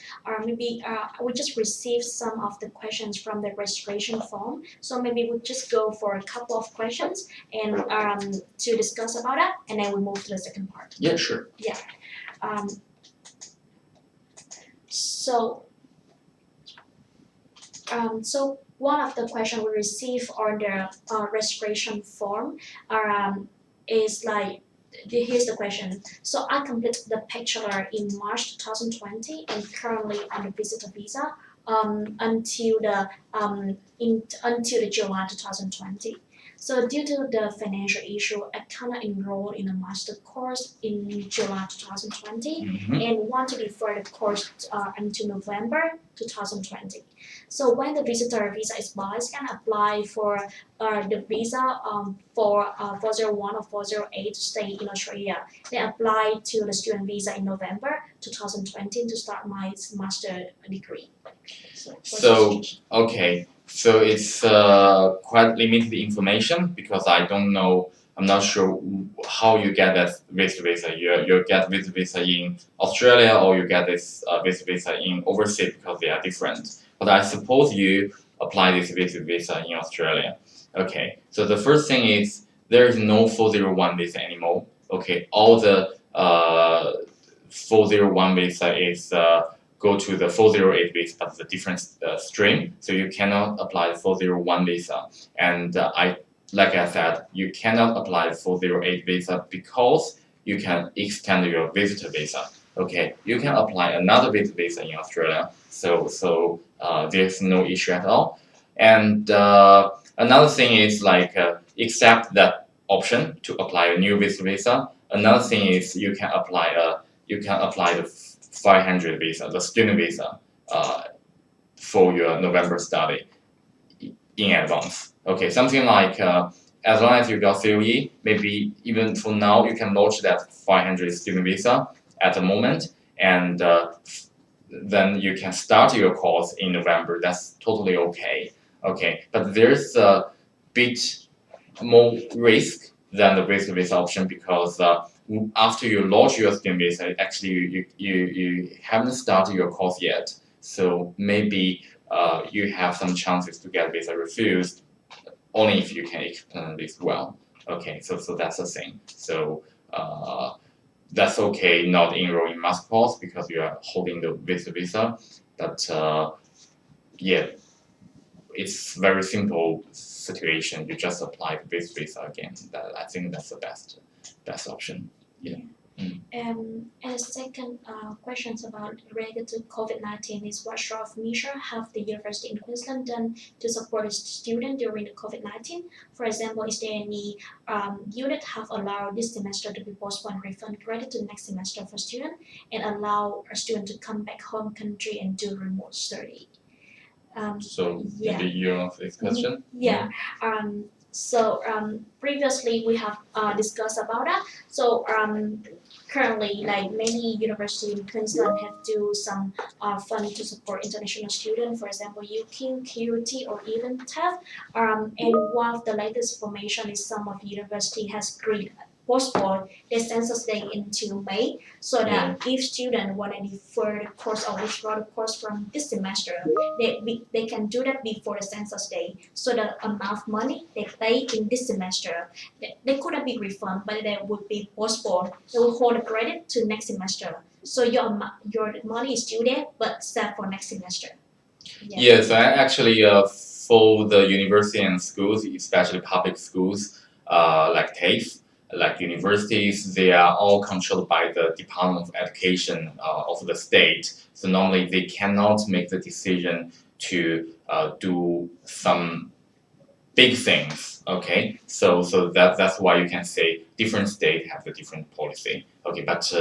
maybe we just received some of the questions from the registration form. So maybe we'll just go for a couple of questions and to discuss about that, and then we move to the second part. Yeah, sure. Yeah. So one of the questions we received on the registration form is like, here's the question. So I completed the bachelor in March 2020 and currently on the visitor visa until the July 2020. So due to the financial issue, I cannot enroll in a master course in July 2020 and want to defer the course until November 2020. So when the visitor visa expires, can I apply for the visa for 401 or 408 to stay in Australia. Then apply to the student visa in November 2020 to start my master degree. So okay. So it's quite limited information because I don't know. I'm not sure how you get that visitor visa. You get visitor visa in Australia or you get this visitor visa in overseas because they are different. But I suppose you apply this visitor visa in Australia. Okay. So the first thing is there is no 401 visa anymore. Okay. All the 401 visa is go to the 408 visa, but it's a different stream, so you cannot apply the 401 visa. And like I said, you cannot apply the 408 visa because you can extend your visitor visa. Okay, you can apply another visitor visa in Australia, so there's no issue at all. And another thing is like accept that option to apply a new visitor visa. Another thing is you can apply the 500 visa, the student visa, for your November study in advance. Okay, something like as long as you got COE, maybe even for now you can launch that 500 student visa at the moment, and then you can start your course in November. That's totally okay. Okay, but there's a bit more risk than the visitor visa option because after you launch your student visa, actually you haven't started your course yet. So maybe you have some chances to get visa refused only if you can explain this well. Okay, so that's the thing. So that's okay, not enroll in master course because you are holding the visa. But yeah, it's very simple situation. You just apply for this visa again. I think that's the best option. Yeah. And the second question about related to COVID-19 is what sort of measure have the university in Queensland done to support its student during the COVID-19? For example, is there any unit have allowed this semester to be postponed, refund credit to next semester for student, and allow a student to come back home country and do remote study? So Yeah. maybe you answer this question. Yeah. Previously we have discussed about that. So currently, like many universities in Queensland have do some fund to support international students, for example, UQ, QUT, or even TAF. And one of the latest information is some of the university has postponed their census day into May, so that if students want to defer the course or withdraw the course from this semester, they can do that before the census day. So the amount of money they pay in this semester, they couldn't be refunded, but they would be postponed. They will hold the credit to next semester. So your money is still there, but set for next semester. Yeah. Yes, actually, for the university and schools, especially public schools, like TAFE, like universities, they are all controlled by the Department of Education of the state. So normally they cannot make the decision to do some big things. Okay, so that's why you can say different states have a different policy. Okay, but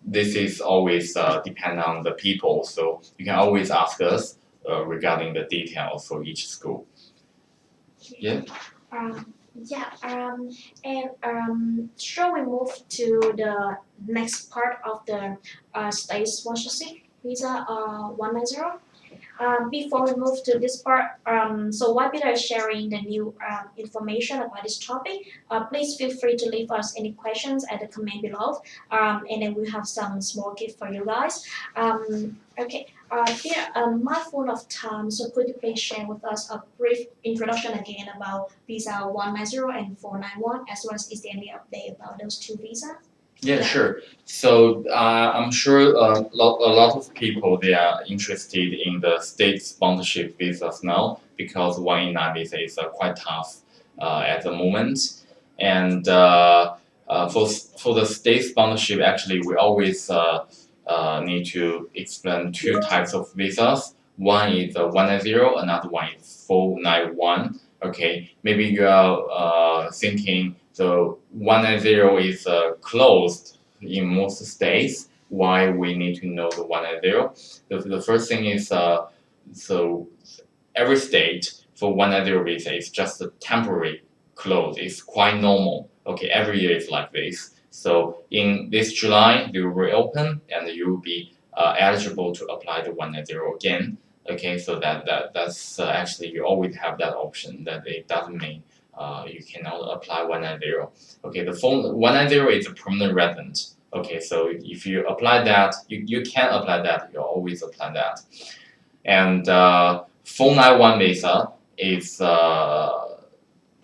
this is always depend on the people. So you can always ask us regarding the details for each school. Yeah. Shall we move to the next part of the state sponsorship visa 190? Before we move to this part, so while Peter is sharing the new information about this topic, please feel free to leave us any questions at the comment below, and then we have some small gift for you guys. Okay, Peter, mindful of time, so could you please share with us a brief introduction again about visa 190 and 491, as well as is there any update about those two visas? Yeah, sure. So I'm sure a lot of people they are interested in the state sponsorship visas now because 189 visa is quite tough at the moment. And for the state sponsorship, actually, we always need to explain two types of visas. One is 190, another one is 491. Okay, maybe you are thinking the 190 is closed in most states. Why we need to know the 190? The first thing is so every state for 190 visa is just a temporary close. It's quite normal. Okay, every year is like this. So in this July, they will reopen and you will be eligible to apply the 190 again. Okay, so that's actually you always have that option. That it doesn't mean you cannot apply 190. Okay, the phone 190 is a permanent resident. Okay, so if you apply that, you can apply that. You always apply that. And 491 visa is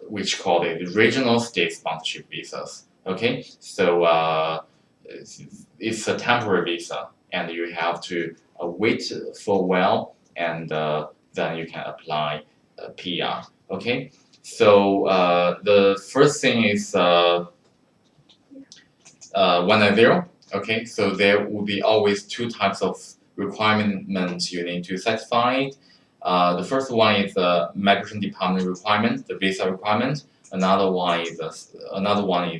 which called it regional state sponsorship visas. Okay, so it's a temporary visa, and you have to wait for a while, and then you can apply PR. Okay, so the first thing is 190. Okay, so there will be always two types of requirements you need to satisfy. The first one is the migration department requirement, the visa requirement. Another one is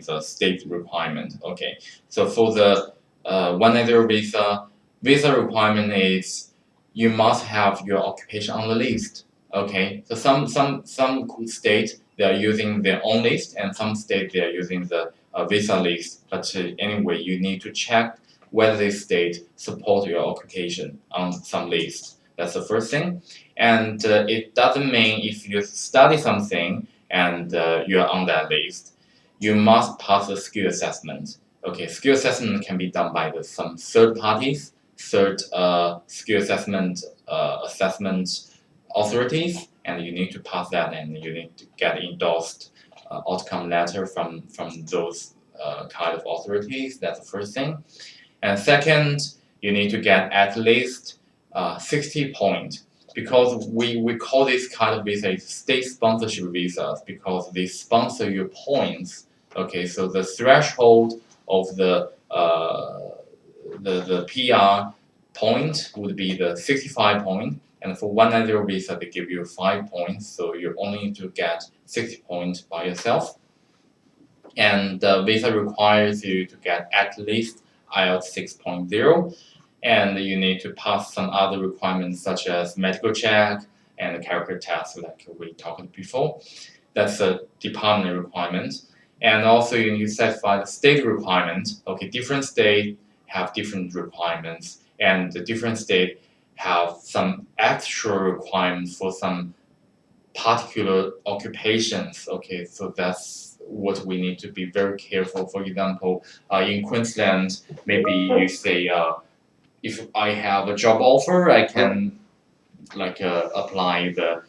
a state requirement. Okay, so for the 190 visa requirement is you must have your occupation on the list. Okay, so some states they are using their own list, and some states they are using the visa list. But anyway, you need to check whether this state support your occupation on some list. That's the first thing. And it doesn't mean if you study something and you're on that list, you must pass the skill assessment. Okay, skill assessment can be done by some third parties, skill assessment authorities, and you need to pass that, and you need to get endorsed outcome letter from those kind of authorities. That's the first thing. And second, you need to get at least 60 points, because we call this kind of visa state sponsorship visas, because they sponsor your points. Okay, so the threshold of the PR point would be the 65 point, and for 190 visa they give you 5 points, so you only need to get 60 points by yourself. And the visa requires you to get at least IELTS 6.0, and you need to pass some other requirements such as medical check and character test, like we talked before. That's a department requirement. And also you need to satisfy the state requirement. Okay, different states have different requirements, and the different states have some extra requirements for some particular occupations. Okay, so that's what we need to be very careful. For example, in Queensland, maybe you say, if I have a job offer, I can apply the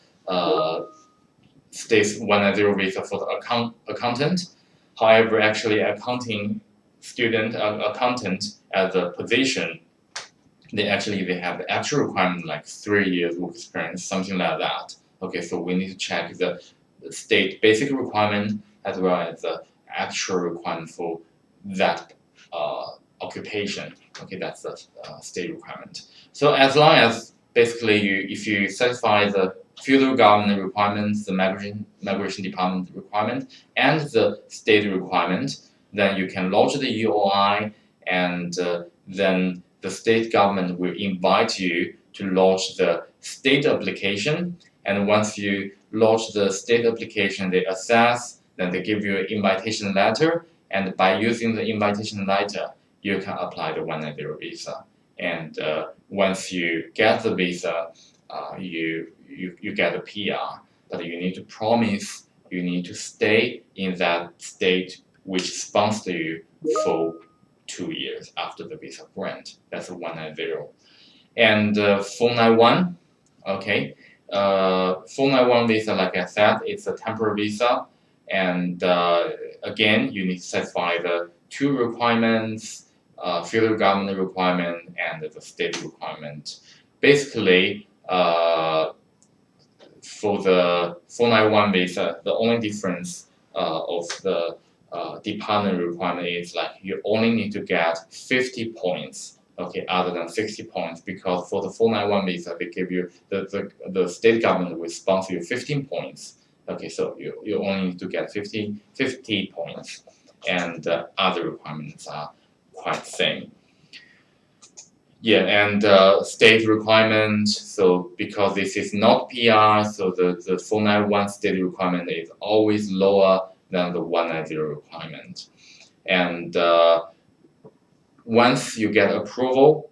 state's 190 visa for the accountant. However, actually, accountant as a position, they have the actual requirement like 3 years work experience, something like that. Okay, so we need to check the state basic requirement as well as the actual requirement for that occupation. Okay, that's the state requirement. So as long as basically if you satisfy the federal government requirements, the migration department requirement, and the state requirement, then you can lodge the EOI, and then the state government will invite you to lodge the state application. And once you lodge the state application, they assess, then they give you an invitation letter, and by using the invitation letter, you can apply the 190 visa. And once you get the visa, you get a PR, but you need to promise you need to stay in that state which sponsors you for 2 years after the visa grant. That's a 190. And 491, okay. 491 visa, like I said, it's a temporary visa, and again, you need to satisfy the 2 requirements, federal government requirement and the state requirement. Basically, for the 491 visa, the only difference of the department requirement is like you only need to get 50 points, okay, other than 60 points, because for the 491 visa, they give you the state government will sponsor you 15 points. Okay, so you only need to get 50 points, and other requirements are quite same. Yeah, and state requirement, so because this is not PR, so the 491 state requirement is always lower than the 190 requirement. And once you get approval,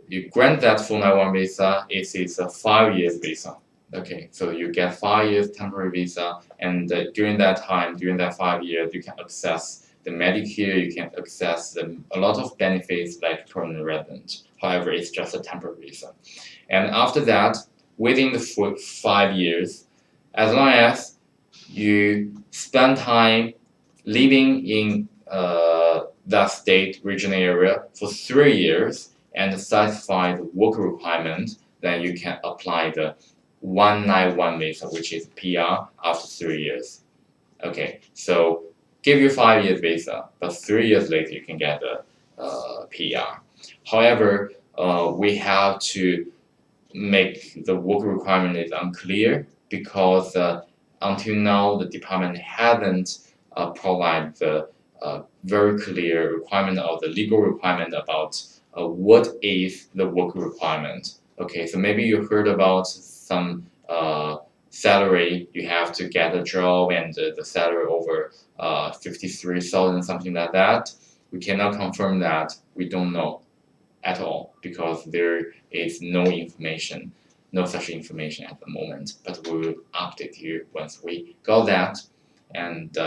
you grant that 491 visa, it is a 5 years visa. Okay, so you get 5 years temporary visa, and during that time, during that 5 years, you can access the Medicare, you can access a lot of benefits like permanent resident. However, it's just a temporary visa. And after that, within the 5 years, as long as you spend time living in that state, regional area for 3 years and satisfy the work requirement, then you can apply the 191 visa, which is PR, after 3 years. Okay, so give you 5 years visa, but 3 years later you can get a PR. However, we have to make the work requirement is unclear, because until now the department hasn't provided the very clear requirement or the legal requirement about what is the work requirement. Okay, so maybe you heard about some salary, you have to get a job and the salary over 53,000, something like that. We cannot confirm that. We don't know at all, because there is no information, no such information at the moment. But we will update you once we got that. And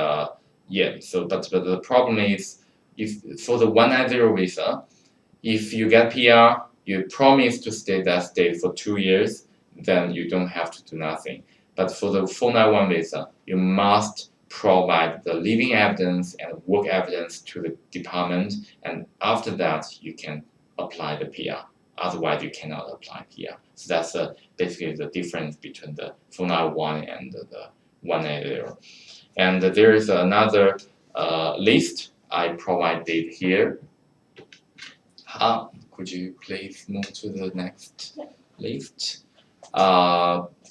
yeah, so but the problem is, if for the 190 visa, if you get PR, you promise to stay that state for 2 years, then you don't have to do nothing. But for the 491 visa, you must provide the living evidence and work evidence to the department, and after that you can apply the PR. Otherwise, you cannot apply PR. So that's basically the difference between the 491 and the 180. And there is another list I provided here. Could you please move to the next list?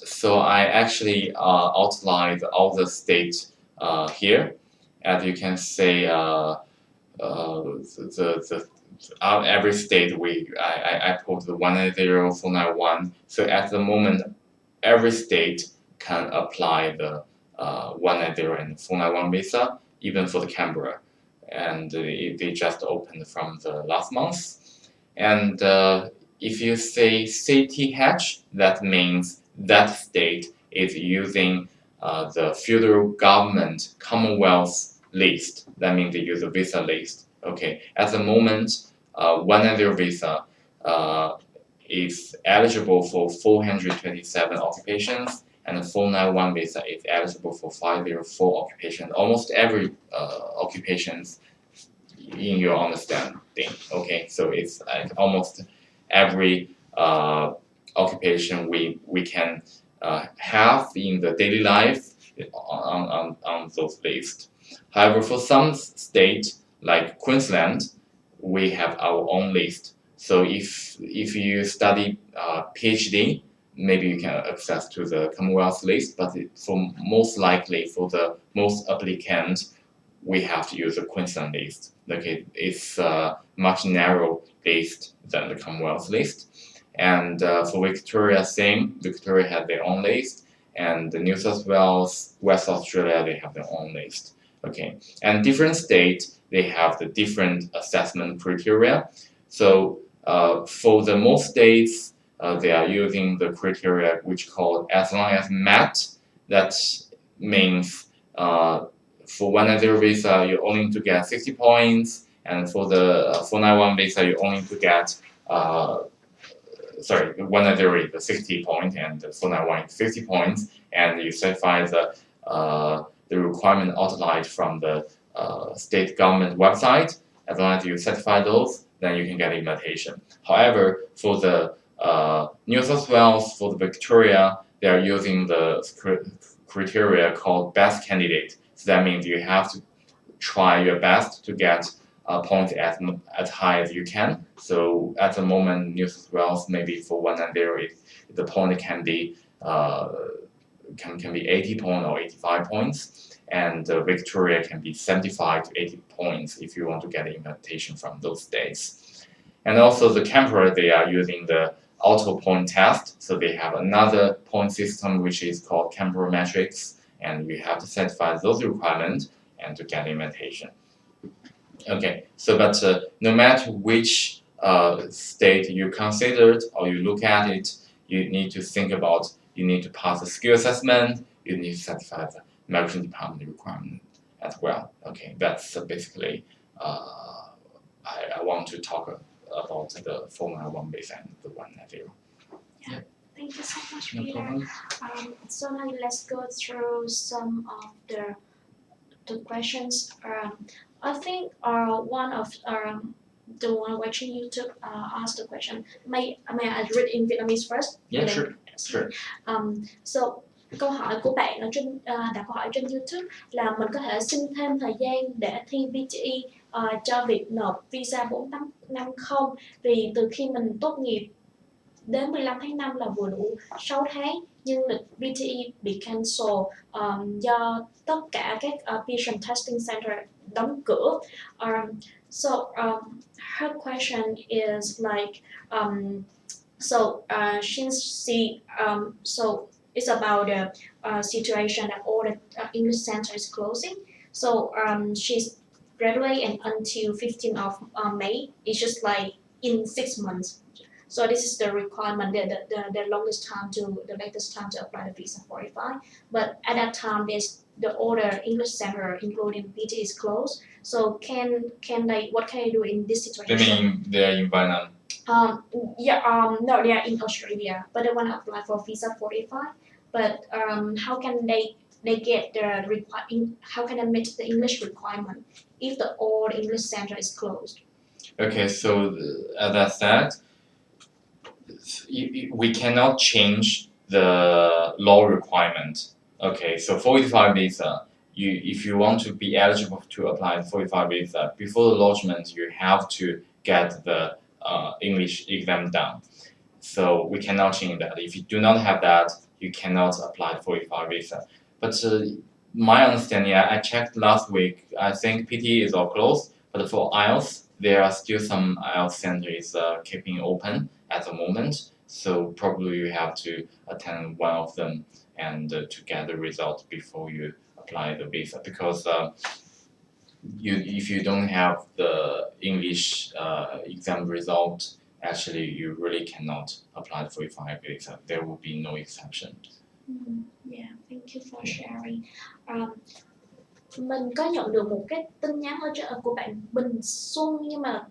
So I actually outlined all the states here. As you can see, every state I put the 180, 491. So at the moment, every state can apply the 180 and 491 visa, even for the Canberra, and they just opened from the last month. And if you say CTH, that means that state is using the federal government Commonwealth list. That means they use a visa list. Okay, at the moment, 180 visa is eligible for 427 occupations, and the 491 visa is eligible for 504 occupations. Almost every occupations in your understanding. Okay, so it's like almost every occupation we can have in the daily life on those lists. However, for some states like Queensland, we have our own list. So if you study PhD, maybe you can access to the Commonwealth list, but for most likely for the most applicants, we have to use the Queensland list. Okay, it's much narrow list than the Commonwealth list. And for Victoria, same. Victoria has their own list, and the New South Wales, West Australia, they have their own list. Okay, and different states, they have the different assessment criteria. So for the most states, they are using the criteria which called as long as met. That means for 180 visa, you only need to get 60 points, and for the 491 visa, you only need to get 180 the 60 points, and the 491 50 points, and you satisfy the requirement outlined from the state government website. As long as you satisfy those, then you can get invitation. However, for the New South Wales, for the Victoria, they are using the criteria called best candidate. So that means you have to try your best to get points as high as you can. So at the moment, New South Wales maybe for 190, the point can be 80 points or 85 points, and Victoria can be 75 to 80 points if you want to get an invitation from those states. And also the Canberra, they are using the auto point test, so they have another point system which is called Canberra Metrics, and you have to satisfy those requirements and to get invitation. Okay, so but no matter which state you considered or you look at it, you need to think about, you need to pass the skill assessment, you need to satisfy the migration department requirement as well. Okay, that's basically I want to talk about the 491 visa and the 190. Yeah. Thank you so much, No Peter. problem. So now let's go through some of the questions. I think one of the one watching YouTube asked the question. May I read in Vietnamese first? Yeah, sure. So câu hỏi của bạn ở trên đặt câu hỏi trên YouTube là mình có thể xin thêm thời gian để thi VTE cho việc nộp visa 480 không? Vì từ khi mình tốt nghiệp đến 15 tháng 5 là vừa đủ 6 tháng, nhưng lịch VTE bị cancel do tất cả các Vision Testing Center đóng cửa. Her question is like, it's about the situation that all the English center is closing. So she's graduating until 15th of May. It's just like in 6 months. So this is the requirement, the latest time to apply the visa 45. But at that time, the older English center, including PT, is closed. So what can they do in this situation? They mean they are in Vietnam. No, they are in Australia, but they want to apply for visa 45. but how can they get the how can they meet the English requirement if the old English center is closed? Okay, so as I said, we cannot change the law requirement. Okay, so 45 visa, if you want to be eligible to apply 45 visa, before the lodgement, you have to get the English exam done. So we cannot change that. If you do not have that, you cannot apply for 45 visa. But my understanding, I checked last week, I think PT is all closed, but for IELTS, there are still some IELTS centers keeping open at the moment. So probably you have to attend one of them and to get the result before you apply the visa, because if you don't have the English exam result, actually you really cannot apply for 45 visa. There will be no exception. Yeah, thank you for sharing. Mình có nhận được một cái tin nhắn của bạn Bình Xuân, nhưng mà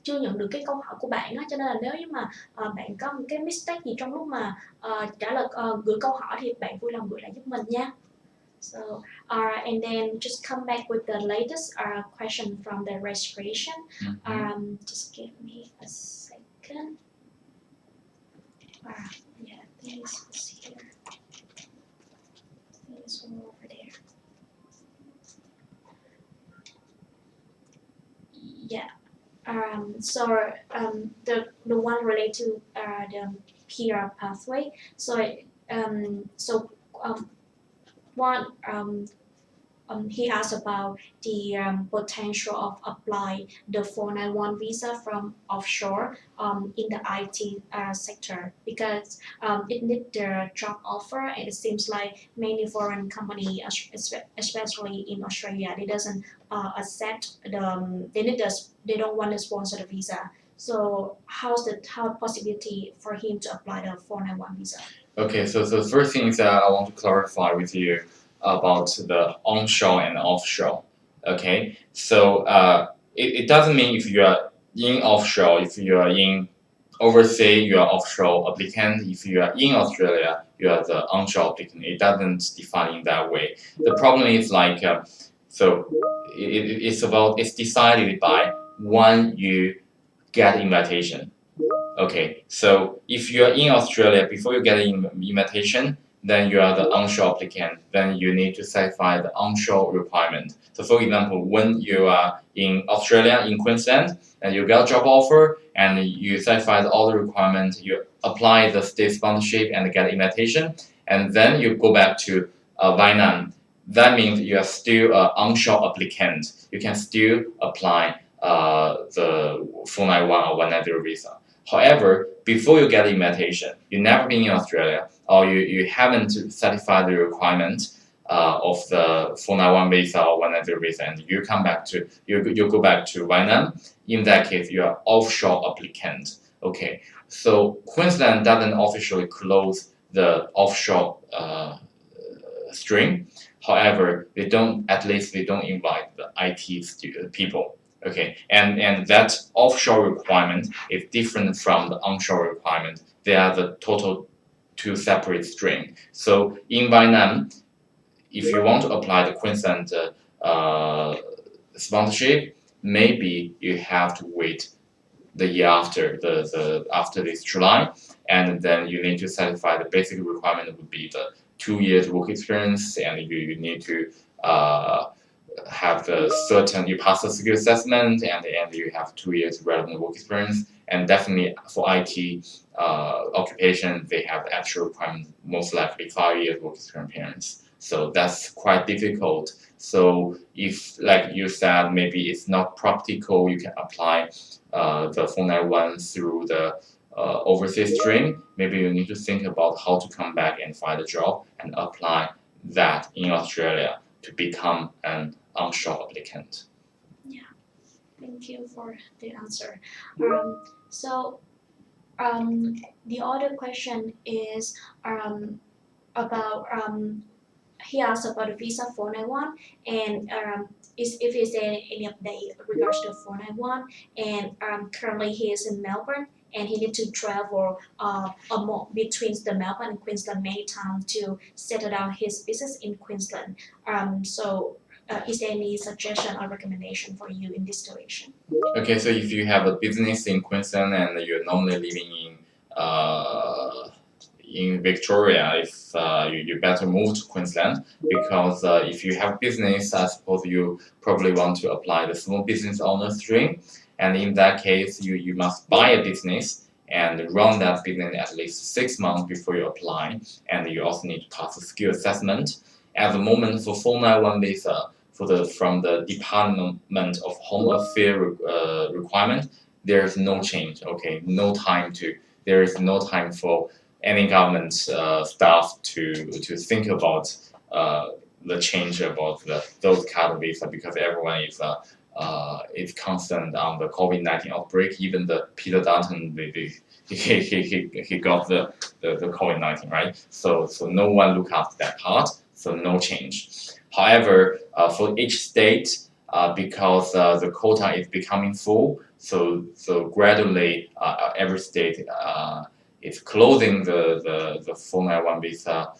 chưa nhận được cái câu hỏi của bạn á, cho nên là nếu như mà bạn có một cái mistake gì trong lúc mà trả lời gửi câu hỏi thì bạn vui lòng gửi lại giúp mình nha. So, and then just come back with the latest question from the registration. Just give me a second. Yeah, this is here. This one over there. Yeah. So the one related to the PR pathway. So one he asked about the potential of apply the 491 visa from offshore in the IT sector, because it needs the job offer, and it seems like many foreign company, especially in Australia, they doesn't accept they don't want to sponsor the visa. So how possibility for him to apply the 491 visa? Okay, so the first thing is that I want to clarify with you about the onshore and offshore. Okay, so it doesn't mean if you are in offshore, if you are in overseas, you are offshore applicant. If you are in Australia, you are the onshore applicant. It doesn't define in that way. The problem is like it's decided by when you get invitation. Okay, so if you are in Australia, before you get an invitation, then you are the onshore applicant. Then you need to satisfy the onshore requirement. So, for example, when you are in Australia, in Queensland, and you get a job offer, and you satisfy all the requirements, you apply the state sponsorship and get invitation, and then you go back to Vietnam. That means you are still an onshore applicant. You can still apply the 491 or 190 visa. However, before you get the invitation, you've never been in Australia, or you haven't satisfied the requirement of the 491 visa or 190 visa, and you go back to Vietnam. In that case, you are offshore applicant. Okay, so Queensland doesn't officially close the offshore stream. However, they don't invite the IT people. Okay, and that offshore requirement is different from the onshore requirement. They are the total two separate streams. So in Vietnam, if you want to apply the Queensland sponsorship, maybe you have to wait the year after after this July, and then you need to satisfy the basic requirement would be the 2 years work experience, and you need to have the certain, you pass the skill assessment, and you have 2 years relevant work experience. And definitely for IT occupation, they have actual requirement, most likely 5 years work experience. So that's quite difficult. So if, like you said, maybe it's not practical, you can apply the 491 through the overseas stream, maybe you need to think about how to come back and find a job and apply that in Australia to become an onshore applicant. Yeah, thank you for the answer. So the other question is about he asked about the visa 491, and if is there any update regards to 491, and currently he is in Melbourne, and he need to travel between the Melbourne and Queensland many times to settle down his business in Queensland. Is there any suggestion or recommendation for you in this situation? Okay, so if you have a business in Queensland and you're normally living in Victoria, if you better move to Queensland, because if you have business, I suppose you probably want to apply the small business owner stream, and in that case, you must buy a business and run that business at least 6 months before you apply, and you also need to pass a skill assessment. At the moment, for 491 visa, from the Department of Home Affairs requirement, there is no change. Okay, there is no time for any government staff to think about the change about those kind of visa, because everyone is concerned on the COVID-19 outbreak. Even the Peter Dutton, he got the COVID-19, right? So no one look after that part. So no change. However, for each state, because the quota is becoming full, so gradually every state is closing the 491 visa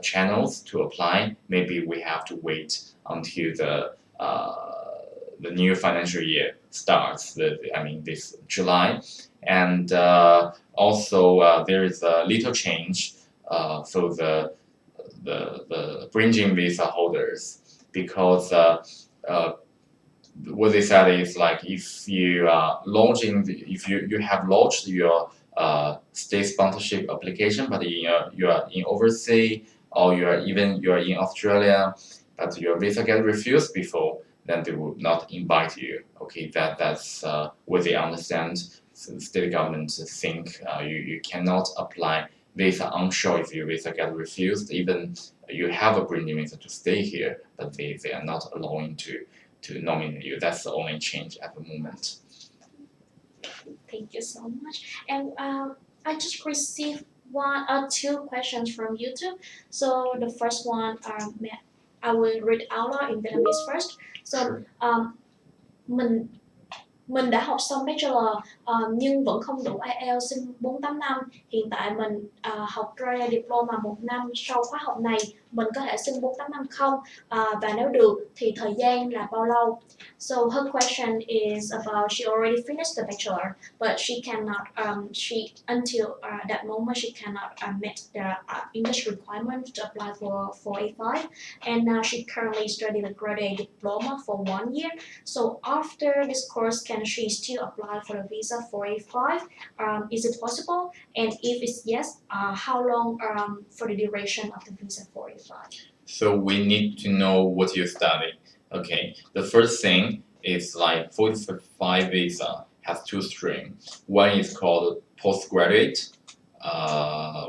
channels to apply. Maybe we have to wait until the new financial year starts. This July, and also there is a little change. So the bridging visa holders, because what they said is like if you if you have launched your state sponsorship application, but you are in overseas, or you are in Australia, but your visa get refused before, then they will not invite you. Okay, that's what they understand. So the state government think you cannot apply visa onshore if your visa get refused. Even you have a bridging visa to stay here, but they are not allowing to nominate you. That's the only change at the moment. Thank you so much. And I just received two questions from YouTube. So the first one, I will read out loud in Vietnamese first. So Sure. Mình mình đã học xong Bachelor nhưng vẫn không đủ IELTS, xin 485. Hiện tại mình học ra Diploma 1 năm, sau khóa học này mình có thể xin 485 không? Và nếu được thì thời gian là bao lâu? So her question is about she already finished the Bachelor, but she cannot until that moment she cannot meet the English requirement to apply for 485, and now she currently studying the graduate diploma for 1 year. So after this course, can she still apply for the visa 485? Is it possible? And if it's yes, how long for the duration of the visa 485? So we need to know what you study. Okay, the first thing is like 485 visa has two streams. One is called postgraduate.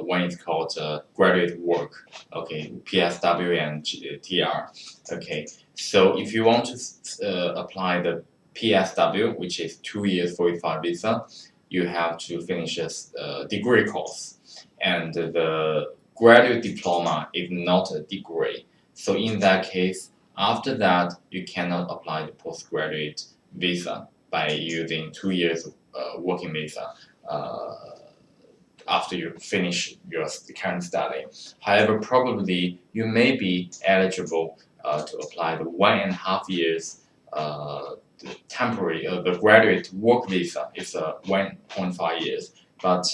One is called graduate work. Okay, PSW and TR. Okay, so if you want to apply the PSW, which is 2 years 485 visa, you have to finish a degree course, and the graduate diploma is not a degree. So in that case, after that, you cannot apply the postgraduate visa by using 2 years working visa after you finish your current study. However, probably you may be eligible to apply the 1.5 years temporary, the graduate work visa is 1.5 years, but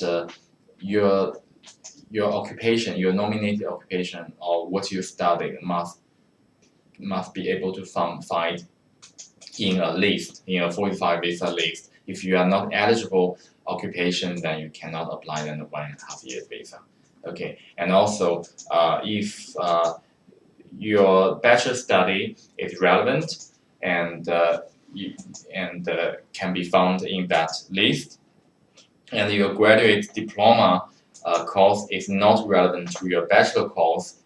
your occupation, your nominated occupation, or what you studied must be able to find in a list, in a 45 visa list. If you are not eligible occupation, then you cannot apply then the 1.5 years visa. Okay, and also if your bachelor study is relevant and can be found in that list, and your graduate diploma course is not relevant to your bachelor course,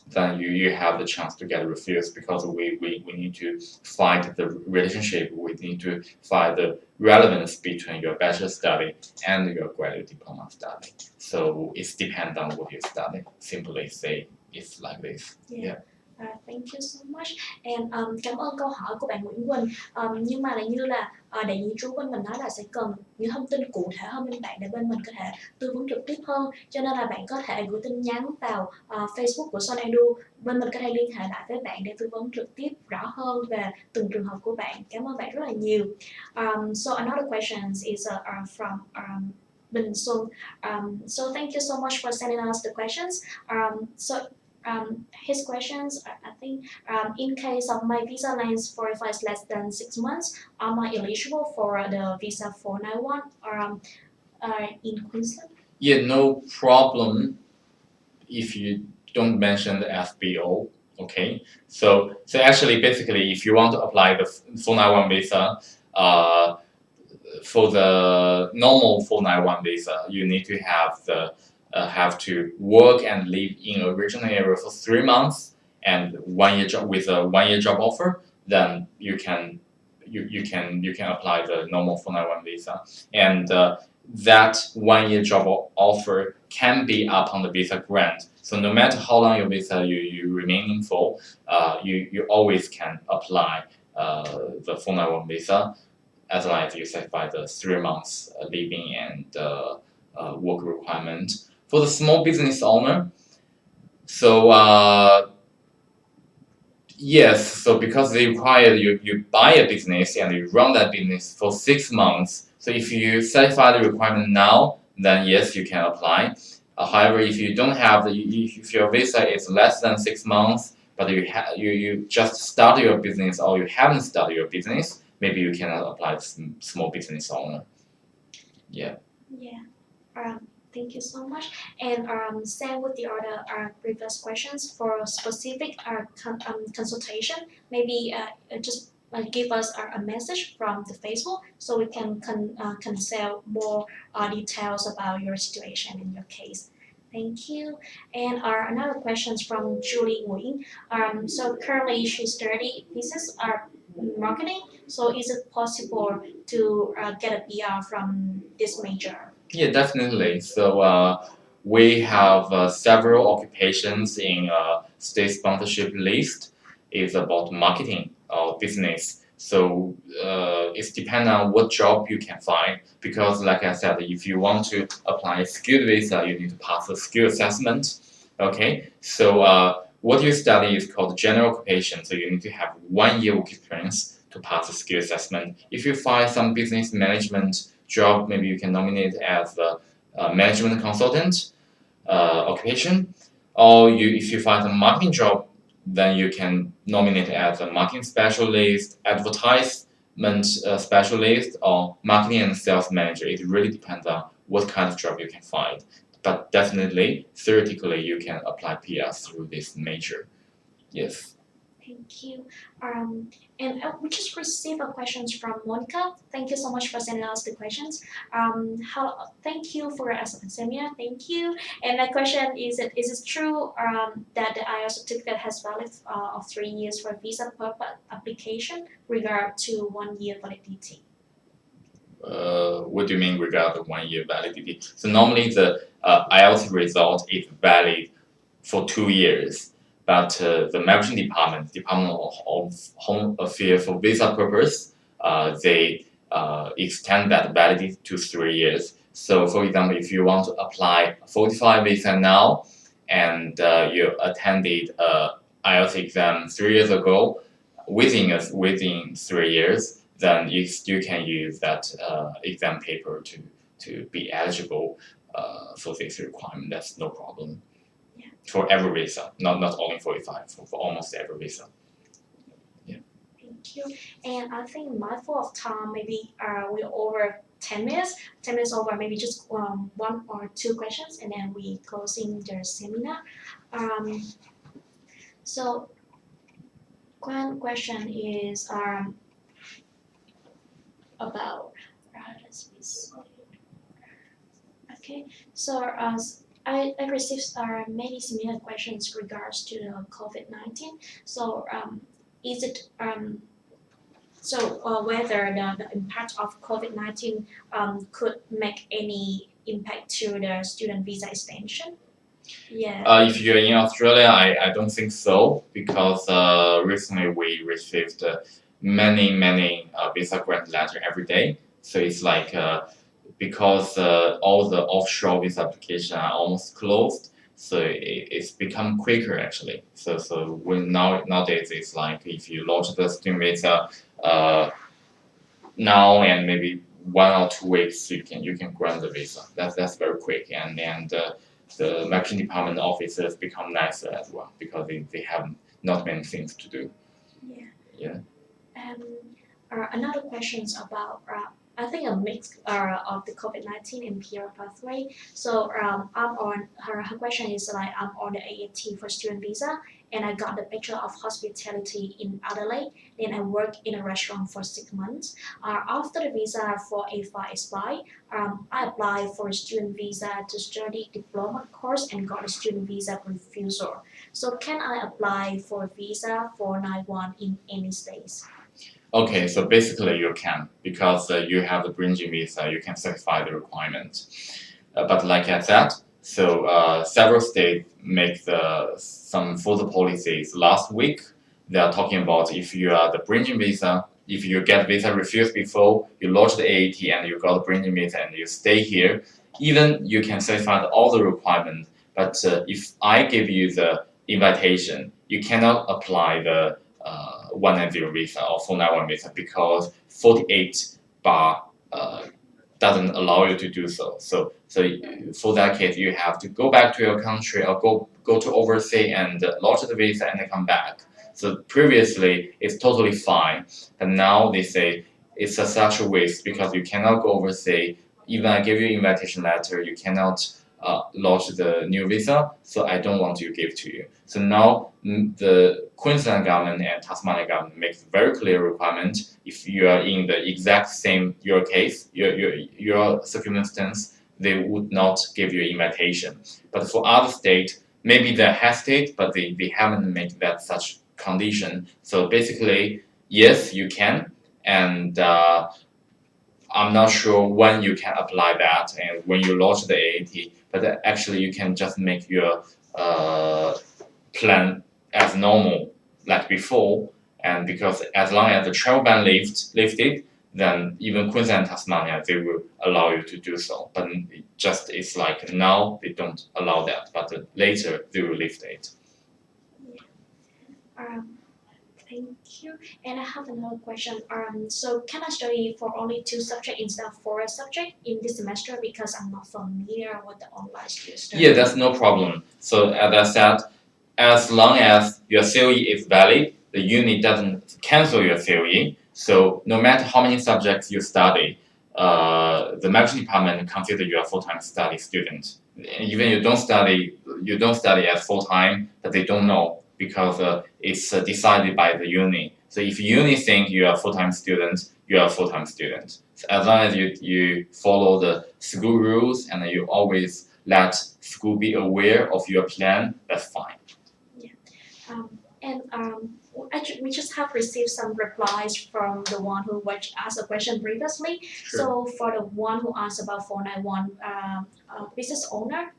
then you have the chance to get refused, because we need to find the relationship, we need to find the relevance between your bachelor study and your graduate diploma study. So it depends on what you study. Simply say it's like this. Yeah. Thank you so much. And cảm ơn câu hỏi của bạn Nguyễn Quỳnh. Nhưng mà như là đại diện trú bên mình nói là sẽ cần những thông tin cụ thể hơn bên bạn để bên mình có thể tư vấn trực tiếp hơn. Cho nên là bạn có thể gửi tin nhắn vào Facebook của SOL Edu. Bên mình có thể liên hệ lại với bạn để tư vấn trực tiếp rõ hơn về từng trường hợp của bạn. Cảm ơn bạn rất là nhiều. So another question is from Bình Xuân. So thank you so much for sending us the questions. His questions are, I think, in case of my visa length for if it's less than 6 months, am I eligible for the visa 491 or in Queensland? Yeah, no problem if you don't mention the FBO. Okay, so actually, basically, if you want to apply the 491 visa, for the normal 491 visa, you need to have to work and live in a regional area for 3 months and 1 year job with a 1 year job offer. Then you can apply the normal 491 visa, and that 1 year job offer can be upon the visa grant. So no matter how long your visa you remaining for, you always can apply the 491 visa as long as you satisfy the 3 months living and work requirement. For the small business owner, so yes, so because they require you buy a business and you run that business for 6 months. So if you satisfy the requirement now, then yes, you can apply. However, if you don't have if your visa is less than 6 months, but you just start your business or you haven't started your business, maybe you cannot apply small business owner. Yeah. Yeah. Thank you so much. And same with the other previous questions for specific consultation. Maybe just give us a message from the Facebook so we can consult more details about your situation in your case. Thank you. And another question from Julie Nguyen. So currently she study business marketing. So is it possible to get a PR from this major? Yeah, definitely. So we have several occupations in state sponsorship list. It's about marketing or business. So it's depend on what job you can find. Because like I said, if you want to apply a skilled visa, you need to pass a skill assessment. Okay, so what you study is called general occupation. So you need to have 1 year work experience to pass the skill assessment. If you find some business management job, maybe you can nominate as a management consultant occupation, or if you find a marketing job, then you can nominate as a marketing specialist, advertisement specialist, or marketing and sales manager. It really depends on what kind of job you can find. But definitely, theoretically, you can apply PR through this major. Yes. Thank you. And we just received a questions from Monica. Thank you so much for sending us the questions. Thank you for Samia. Thank you. And my question is it true that the IELTS certificate has valid of 3 years for visa purpose application regard to 1 year validity? What do you mean regard the 1 year validity? So normally the IELTS result is valid for 2 years. But the migration Department of Home Affairs for visa purpose, they extend that validity to 3 years. So for example, if you want to apply 45 visa now, and you attended IELTS exam 3 years ago, within 3 years, then you still can use that exam paper to be eligible for this requirement. That's no problem. For every visa, not only 45, for almost every visa. Yeah. Thank you. And I think mindful of time, maybe we're over 10 minutes. 10 minutes over, maybe just 1 or 2 questions, and then we closing the seminar. So one question is about okay. So I received many similar questions regards to the COVID-19. So is it whether the impact of COVID-19 could make any impact to the student visa extension? Yeah. If you're in Australia, I don't think so because recently we received many visa grant letter every day. So it's like because all the offshore visa applications are almost closed, so it's become quicker actually. So when nowadays it's like if you launch the student visa now and maybe 1 or 2 weeks you can grant the visa. That's very quick and the migration department officers become nicer as well because they have not many things to do. Yeah. Yeah. Another question is about I think a mix of the COVID-19 and PR pathway. So I'm on her question is like I'm on the AAT for student visa and I got the Bachelor of Hospitality in Adelaide. Then I worked in a restaurant for 6 months. After the visa for A5 expired, I applied for a student visa to study diploma course and got a student visa refusal. So can I apply for a visa for 91 in any states? Okay, so basically you can because you have the bridging visa, you can satisfy the requirement. But like I said, so several states make some further policies. Last week, they are talking about if you are the bridging visa, if you get visa refused before you launch the AAT and you got the bridging visa and you stay here, even you can satisfy all the requirements. But if I give you the invitation, you cannot apply the 190 visa or 491 visa because 48 bar doesn't allow you to do so. So for that case, you have to go back to your country or go to overseas and launch the visa and then come back. So previously it's totally fine, but now they say it's such a waste because you cannot go overseas. Even I give you invitation letter, you cannot launch the new visa. So I don't want to give to you. So now the Queensland government and Tasmania government makes very clear requirement. If you are in the exact same your case, your circumstance, they would not give you invitation. But for other states, maybe they hesitate, but they haven't made that such condition. So basically, yes, you can, and I'm not sure when you can apply that and when you launch the AAT, but actually you can just make your plan as normal like before, and because as long as the travel ban lifted, then even Queensland and Tasmania they will allow you to do so. But it just it's like now they don't allow that, but later they will lift it. Um, Thank you. And I have another question. So can I study for only 2 subjects instead of 4 subjects in this semester because I'm not familiar with the online study? Yeah, that's no problem. So as I said, as long as your COE is valid, the uni doesn't cancel your COE. So no matter how many subjects you study, the migration department consider you a full-time study student. Even you don't study as full-time, but they don't know because it's decided by the uni. So if uni think you are a full-time student, you are a full-time student. So as long as you follow the school rules and you always let school be aware of your plan, that's fine. And we just have received some replies from the one who asked a question previously. Sure. So for the one who asked about 491 business owner,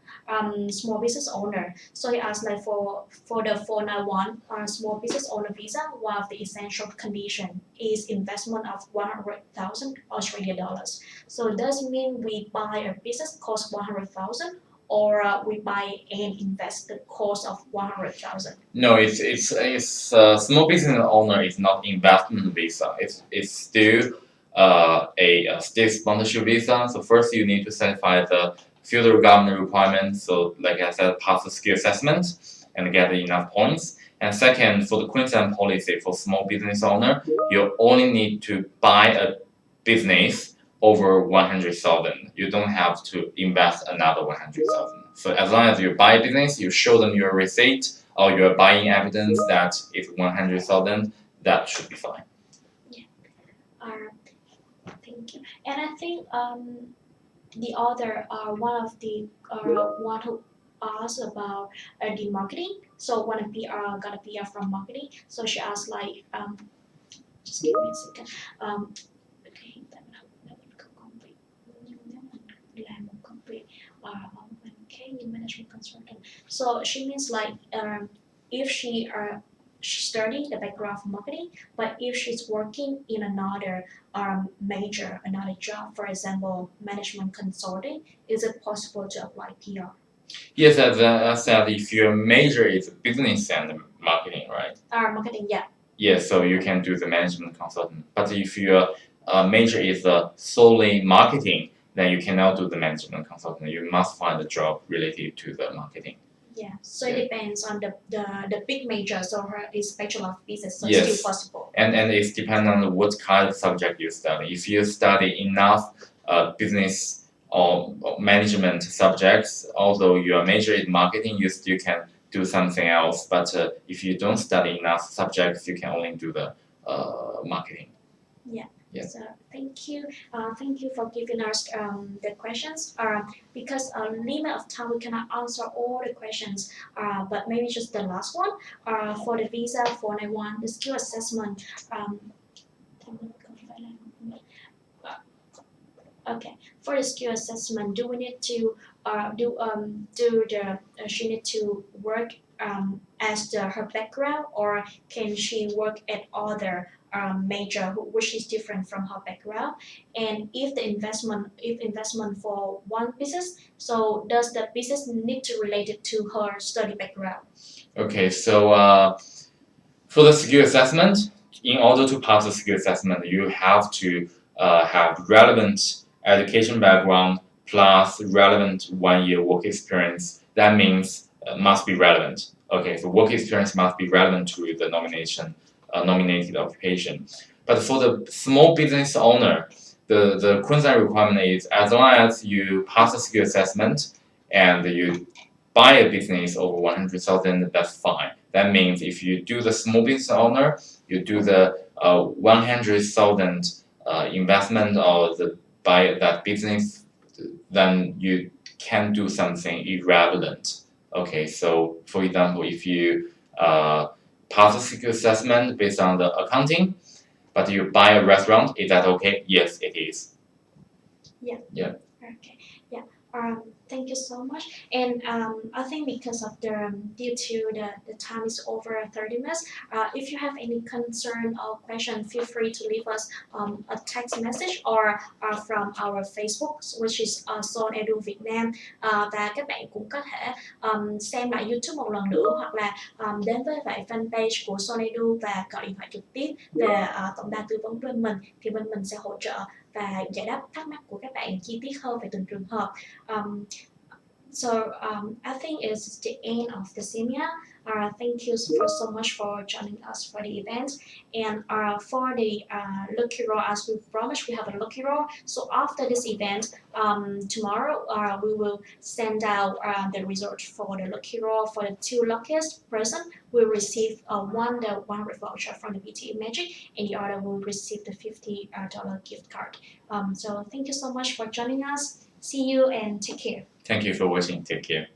small business owner. So he asked like for the 491 small business owner visa, one of the essential condition is investment of 100,000 Australian dollars. So does mean we buy a business cost 100,000 or we buy and invest the cost of 100,000? No, it's small business owner is not investment visa. It's still a state sponsorship visa. So first you need to satisfy the federal government requirements. So like I said, pass the skill assessment and get enough points. And second, for the Queensland policy for small business owner, you only need to buy a business over 100,000. You don't have to invest another 100,000. So as long as you buy a business, you show them your receipt or you're buying evidence that it's 100,000, that should be fine. Thank you. And I think the other one of the one who asked about the marketing. So one of PR got a PR from marketing. So she asked like just give me a second. Thì tại mình học nó mình không công việc nhưng nếu mình làm một công việc ở bên khác Okay, management consultant. So she means like if she studied the background of marketing, but if she's working in another major, another job, for example, management consulting, is it possible to apply PR? Yes, as I said, if your major is business and marketing, right? Marketing, yeah. Yes, so you can do the management consultant. But if your major is solely marketing, then you cannot do the management consultant. You must find a job related to the marketing. Yeah, so Yeah. it depends on the big major, so her is Bachelor of Business, so Yes. it's still possible. And it's depend on what kind of subject you study. If you study enough business or management subjects, although your major is marketing, you still can do something else. But if you don't study enough subjects, you can only do the marketing. Yeah. Yeah. So thank you for giving us the questions. Because limit of time we cannot answer all the questions. But maybe just the last one. For the visa 491, the skill assessment. Okay. For the skill assessment, do we need to she need to work as her background, or can she work at other major which is different from her background? And if investment for one business, so does the business need to relate it to her study background? Okay, so for the skill assessment, in order to pass the skill assessment, you have to have relevant education background plus relevant 1 year work experience. That means must be relevant. Okay, so work experience must be relevant to the nominated occupation. But for the small business owner, the Queensland requirement is as long as you pass the skill assessment and you buy a business over 100,000, that's fine. That means if you do the small business owner, you do the 100,000 investment or the buy that business, then you can do something irrelevant. Okay, so for example, if you pass the skill assessment based on the accounting, but you buy a restaurant, is that okay? Yes, it is. Yeah. Yeah. Okay. Yeah. Thank you so much. And I think because of due to the time is over 30 minutes. If you have any concern or question, feel free to leave us a text message or from our Facebook, which is SOL Edu Việt Nam. Và các bạn cũng có thể xem lại YouTube một lần nữa, hoặc là đến với lại fanpage của SOL Edu và gọi điện thoại trực tiếp về tổng đài tư vấn bên mình, thì bên mình sẽ hỗ trợ và giải đáp thắc mắc của các bạn chi tiết hơn về từng trường hợp. I think it's the end of the seminar. Thank you so much for joining us for the event. And for the lucky draw, as we promised, we have a lucky draw. So after this event, tomorrow we will send out the result for the lucky draw. For the 2 luckiest person, will receive one voucher from the BT Magic, and the other will receive the $50 gift card. So thank you so much for joining us. See you and take care. Thank you for watching. Take care.